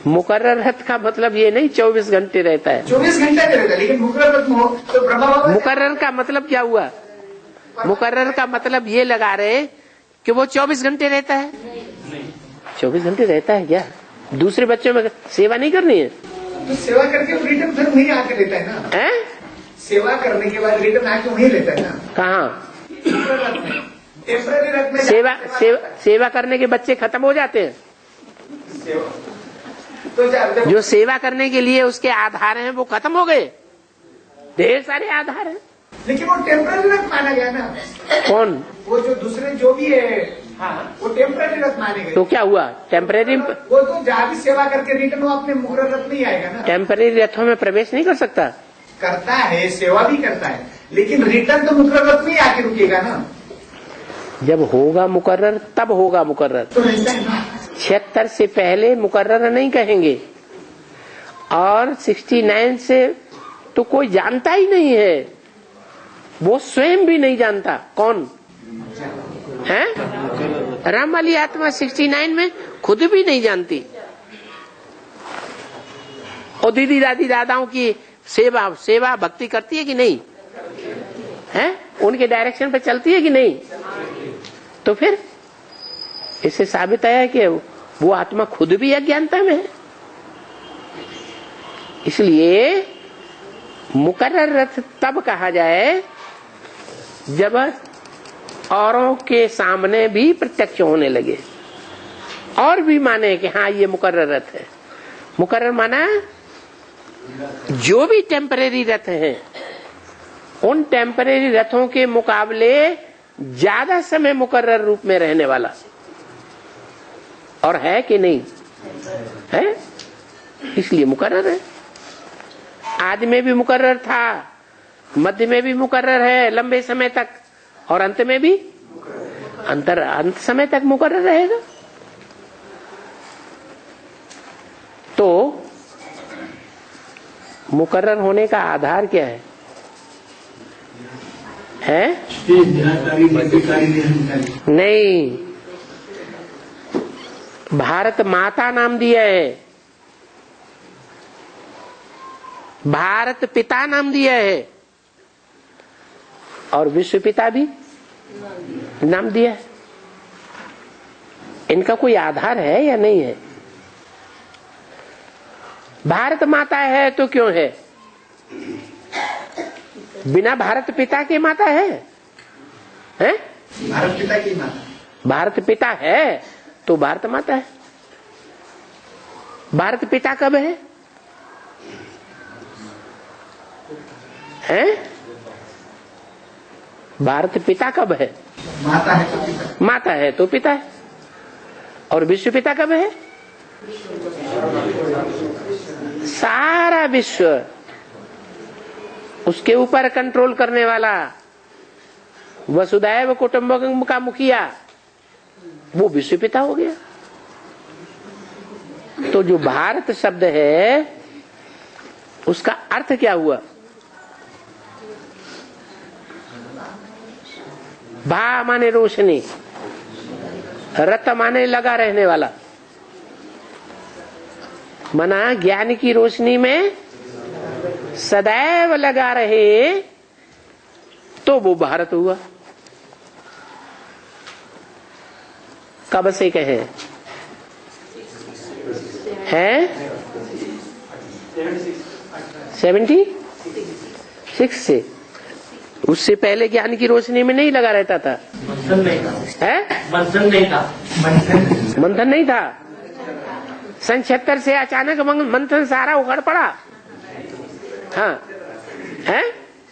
मुकर्रर रथ का मतलब ये नहीं 24 घंटे रहता है। 24 घंटे नहीं रहता, लेकिन मुकर्रर रथ हो तो ब्रह्मा बाबा। मुकर्रर का मतलब क्या हुआ? मुकर्रर का मतलब ये लगा रहे कि वो 24 घंटे रहता है। 24 घंटे रहता है क्या? दूसरे बच्चों में सेवा नहीं करनी है तो सेवा करके रिटर्न फिर वहीं आके लेता है ना। हैं? सेवा करने के बाद रिटर्न आके वहीं लेता है ना। कहाँ? टेम्पररी रथ में सेवा करने के बच्चे खत्म हो जाते हैं। तो जो सेवा करने के लिए उसके आधार हैं वो खत्म हो गए। ढेर सारे आधार हैं, लेकिन वो टेम्पररी रथ माना गया ना। कौन? वो जो दूसरे जो भी है, हाँ, वो टेम्पररी रथ माने गए। तो क्या हुआ? टेम्परेरी वो तो जहाँ भी सेवा करके रिटर्न वो अपने मुकर्रर रथ नहीं आएगा ना। टेम्परेरी रथों में प्रवेश नहीं कर सकता। करता है, सेवा भी करता है, लेकिन रिटर्न तो मुकर्रर रथ में आके रुकेगा ना। जब होगा मुकर्रर तब होगा मुकर्रर। तो रहता है ना। 76 से पहले मुकर्रर नहीं कहेंगे, और 69 से तो कोई जानता ही नहीं है, वो स्वयं भी नहीं जानता। कौन है? राम वाली आत्मा 69 में खुद भी नहीं जानती। और दीदी दादी दादाओं की सेवा भक्ति करती है कि नहीं है? उनके डायरेक्शन पे चलती है कि नहीं? तो फिर इससे साबित है कि वो आत्मा खुद भी अज्ञानता में है। इसलिए मुकर्रर रथ तब कहा जाए जब औरों के सामने भी प्रत्यक्ष होने लगे और भी माने कि हाँ ये मुकर्रर रथ है। मुकर्रर माना जो भी टेम्परेरी रथ हैं, उन टेम्परेरी रथों के मुकाबले ज्यादा समय मुकर्रर रूप में रहने वाला। और है कि नहीं है? इसलिए मुकर्रर है। आदि में भी मुकर्रर था, मध्य में भी मुकर्रर है लंबे समय तक, और अंत में भी अंत समय तक मुकर्रर रहेगा। तो मुकर्रर होने का आधार क्या है? नहीं, भारत माता नाम दिया है, भारत पिता नाम दिया है, और विश्व पिता भी नाम दिया है। इनका कोई आधार है या नहीं है? भारत माता है तो क्यों है? बिना भारत पिता के माता है? हैं? भारत पिता की माता। भारत पिता है तो भारत माता है। भारत पिता कब है? हैं? भारत पिता कब है? माता है तो पिता। माता है तो पिता है। और विश्व पिता कब है? सारा विश्व, उसके ऊपर कंट्रोल करने वाला वसुदैव कुटुंबकम का मुखिया, वो विश्व पिता हो गया। तो जो भारत शब्द है उसका अर्थ क्या हुआ? भा माने रोशनी, रत माने लगा रहने वाला, मना ज्ञान की रोशनी में सदैव लगा रहे, तो वो भारत हुआ। कब से कहे हैं? 76 से। उससे पहले ज्ञान की रोशनी में नहीं लगा रहता था। मंथन नहीं था। है? मंथन नहीं था। मंथन नहीं था। सन 76 से अचानक मंथन सारा उखड़ पड़ा। हाँ है?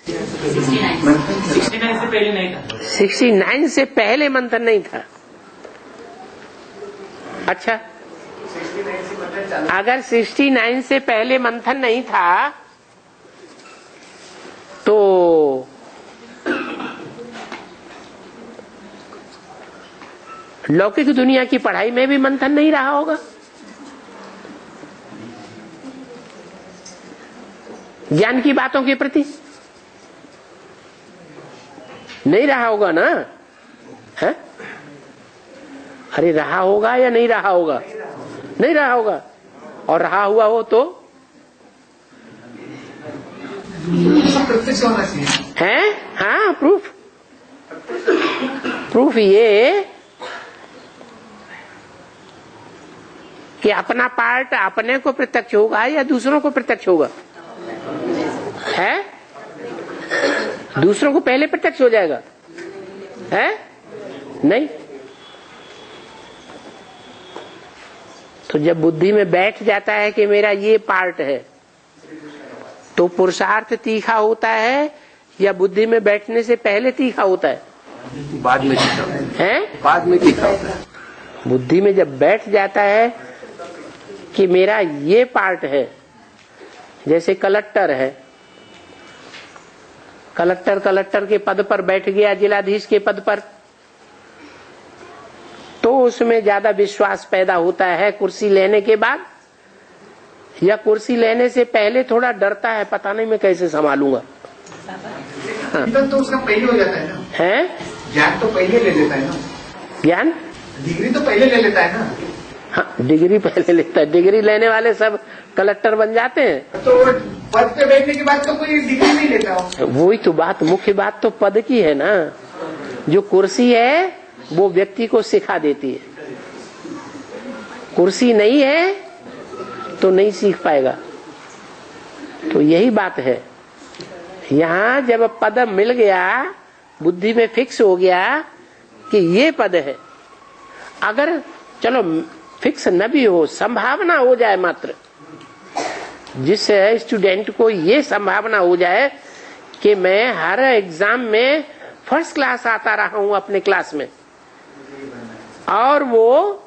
69 से पहले नहीं था। 69 से पहले मंथन नहीं था। अच्छा, अगर 69 से पहले मंथन नहीं था तो लौकिक दुनिया की पढ़ाई में भी मंथन नहीं रहा होगा। ज्ञान की बातों के प्रति? नहीं रहा होगा ना, है? अरे रहा होगा या नहीं रहा होगा? नहीं रहा होगा। और रहा हुआ हो तो प्रत्यक्ष होना चाहिए है। हाँ, प्रूफ ये कि अपना पार्ट अपने को प्रत्यक्ष होगा या दूसरों को प्रत्यक्ष होगा? है? दूसरों को पहले प्रत्यक्ष हो जाएगा, है? नहीं। तो जब बुद्धि में बैठ जाता है कि मेरा ये पार्ट है, तो पुरुषार्थ तीखा होता है या बुद्धि में बैठने से पहले तीखा होता है? बाद में तीखा है। बाद में तीखा होता है। बुद्धि में जब बैठ जाता है कि मेरा ये पार्ट है, जैसे कलेक्टर है, कलेक्टर के पद पर बैठ गया, जिलाधीश के पद पर, तो उसमें ज्यादा विश्वास पैदा होता है कुर्सी लेने के बाद, या कुर्सी लेने से पहले थोड़ा डरता है, पता नहीं मैं कैसे संभालूंगा। हाँ। तो उसका पहले हो जाता है ना, है? ज्ञान तो पहले ले लेता है ना, ज्ञान डिग्री तो पहले ले लेता है ना। हाँ, डिग्री पहले लेता है। डिग्री लेने वाले सब कलेक्टर बन जाते हैं। तो पद पे बैठने के बाद तो कोई डिग्री नहीं लेता हो। वही तो बात, मुख्य बात तो पद की है ना। जो कुर्सी है वो व्यक्ति को सिखा देती है, कुर्सी नहीं है तो नहीं सीख पाएगा। तो यही बात है। यहाँ जब पद मिल गया, बुद्धि में फिक्स हो गया कि ये पद है, अगर चलो फिक्स न भी हो, संभावना हो जाए मात्र, जिस स्टूडेंट को ये संभावना हो जाए कि मैं हर एग्जाम में फर्स्ट क्लास आता रहा हूं अपने क्लास में, और वो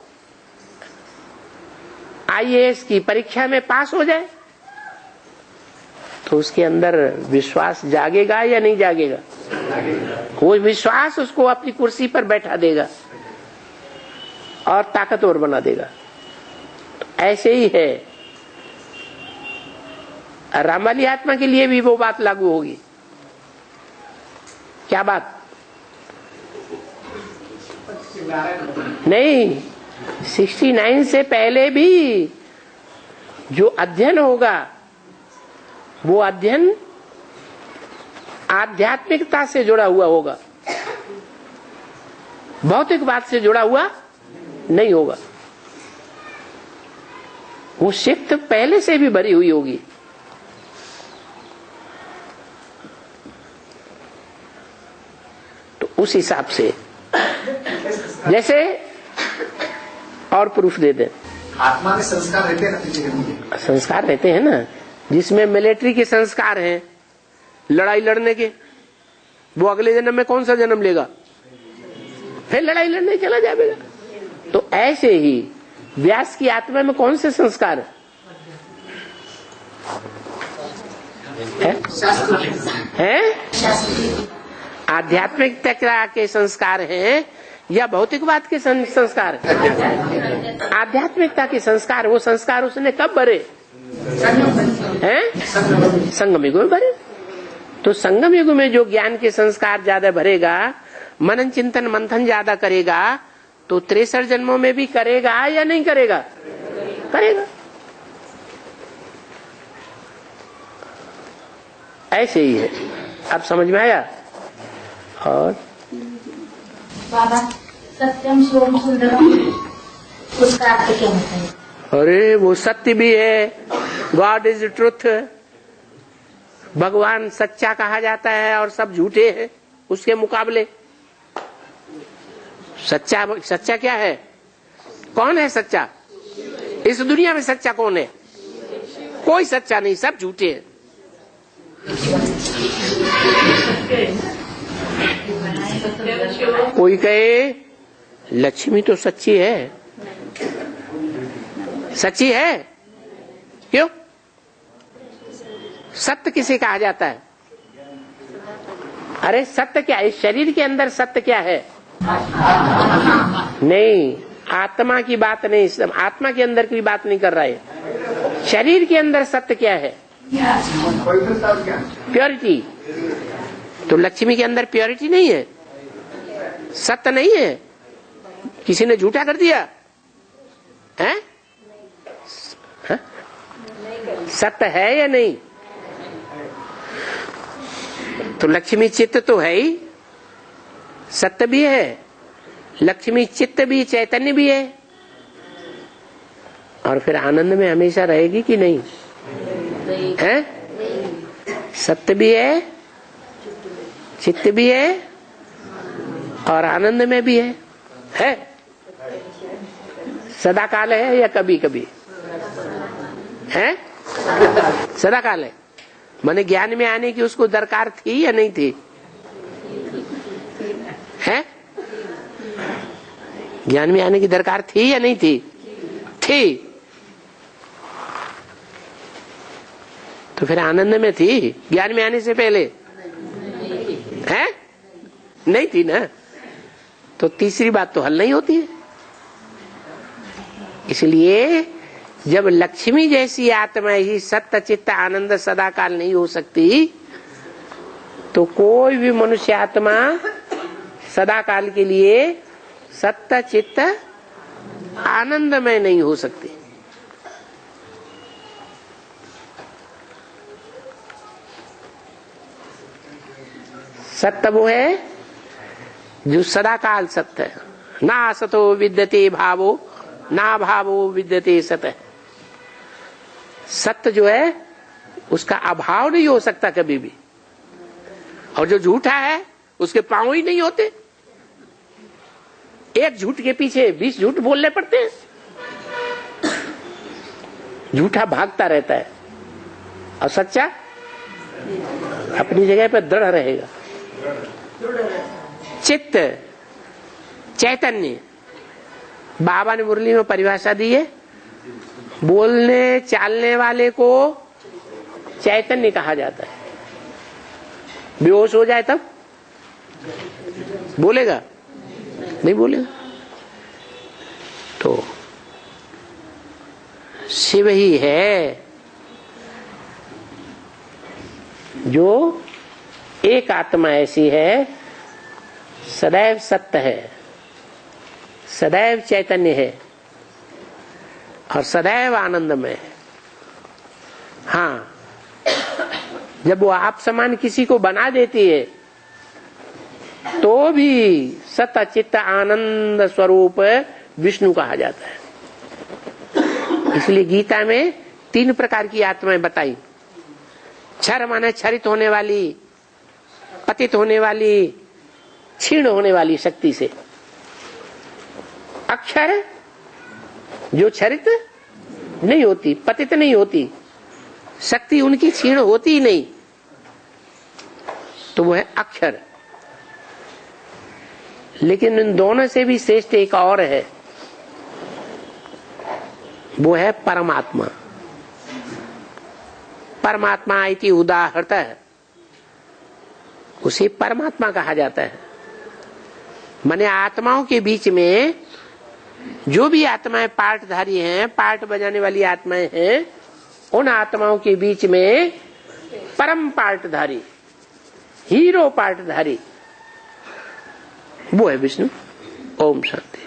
IAS की परीक्षा में पास हो जाए, तो उसके अंदर विश्वास जागेगा या नहीं जागेगा? वो विश्वास उसको अपनी कुर्सी पर बैठा देगा और ताकतवर बना देगा। तो ऐसे ही है, रामवाली आत्मा के लिए भी वो बात लागू होगी। क्या बात? नहीं, 69 से पहले भी जो अध्ययन होगा, वो अध्ययन आध्यात्मिकता से जुड़ा हुआ होगा, भौतिकवाद से जुड़ा हुआ नहीं होगा। वो शिफ्ट पहले से भी भरी हुई होगी। तो उस हिसाब से जैसे और प्रूफ दे दे। आत्मा में संस्कार रहते हैं ना, पीछे संस्कार रहते हैं ना, जिसमें मिलिट्री के संस्कार हैं, लड़ाई लड़ने के, वो अगले जन्म में कौन सा जन्म लेगा? फिर लड़ाई लड़ने चला जाएगा। तो ऐसे ही व्यास की आत्मा में कौन से संस्कार है? आध्यात्मिकता के संस्कार हैं या भौतिकवाद के संस्कार? आध्यात्मिकता के संस्कार। वो संस्कार उसने कब भरे हैं? संगम युग में भरे। तो संगम युग में जो ज्ञान के संस्कार ज्यादा भरेगा, मनन चिंतन मंथन ज्यादा करेगा, तो 63 जन्मों में भी करेगा या नहीं करेगा? करेगा। ऐसे ही है। अब समझ में आया? और बाबा सत्यम सोम सुंदरम, उसका अर्थ क्या होता है? अरे वो सत्य भी है, गॉड इज ट्रुथ, भगवान सच्चा कहा जाता है और सब झूठे हैं उसके मुकाबले। सच्चा क्या है? कौन है सच्चा? इस दुनिया में सच्चा कौन है? कोई सच्चा नहीं, सब झूठे हैं। कोई कहे लक्ष्मी तो सच्ची है। सच्ची है क्यों? सत्य किसे कहा जाता है? अरे सत्य क्या है? शरीर के अंदर सत्य क्या है? नहीं, आत्मा की बात नहीं, आत्मा के अंदर की बात नहीं कर रहा है। शरीर के अंदर सत्य क्या है? पवित्रता क्या? प्योरिटी। तो लक्ष्मी के अंदर प्योरिटी नहीं है, सत्य नहीं है, किसी ने झूठा कर दिया है? सत्य है या नहीं? तो लक्ष्मी चित्त तो है ही, सत्य भी है, लक्ष्मी चित्त भी चैतन्य भी है, और फिर आनंद में हमेशा रहेगी कि नहीं है? सत्य भी है, चित्त भी है, और आनंद में भी है? सदा काल है या कभी कभी है? सदा काल है। माने ज्ञान में आने की उसको दरकार थी या नहीं थी? है? ज्ञान में आने की दरकार थी या नहीं थी? थी। तो फिर आनंद में थी ज्ञान में आने से पहले? है? नहीं थी ना। तो तीसरी बात तो हल नहीं होती है। इसलिए जब लक्ष्मी जैसी आत्मा ही सत्य चित्त आनंद सदा काल नहीं हो सकती, तो कोई भी मनुष्य आत्मा सदा काल के लिए सत्य चित्त आनंद में नहीं हो सकती। सत्य वो है जो सदा काल सत्य है। ना असतो विद्यते भावो, ना भावो विद्यते सत्य। सत्य जो है उसका अभाव नहीं हो सकता कभी भी, और जो झूठा है उसके पांव ही नहीं होते। एक झूठ के पीछे 20 झूठ बोलने पड़ते हैं। झूठा भागता रहता है और सच्चा अपनी जगह पर दृढ़ रहेगा। चित्त चैतन्य, बाबा ने मुरली में परिभाषा दी है, बोलने चालने वाले को चैतन्य कहा जाता है। बेहोश हो जाए तब बोलेगा? नहीं बोलेगा। तो शिव ही है जो एक आत्मा ऐसी है, सदैव सत्य है, सदैव चैतन्य है और सदैव आनंदमय है। हाँ, जब वो आप समान किसी को बना देती है तो भी सत्य चित्त आनंद स्वरूप विष्णु कहा जाता है। इसलिए गीता में 3 प्रकार की आत्माएं बताई। क्षर माने क्षरित होने वाली, पतित होने वाली, क्षीण होने वाली शक्ति से। अक्षर जो क्षरित नहीं होती, पतित नहीं होती, शक्ति उनकी क्षीण होती ही नहीं, तो वो है अक्षर। लेकिन इन दोनों से भी श्रेष्ठ एक और है, वो है परमात्मा। परमात्मा इति उदाहृतः, उसे परमात्मा कहा जाता है। माने आत्माओं के बीच में जो भी आत्माएं पार्टधारी हैं, पार्ट बजाने वाली आत्माएं हैं, उन आत्माओं के बीच में परम पार्टधारी, हीरो पार्टधारी वो है विष्णु। ओम शांति।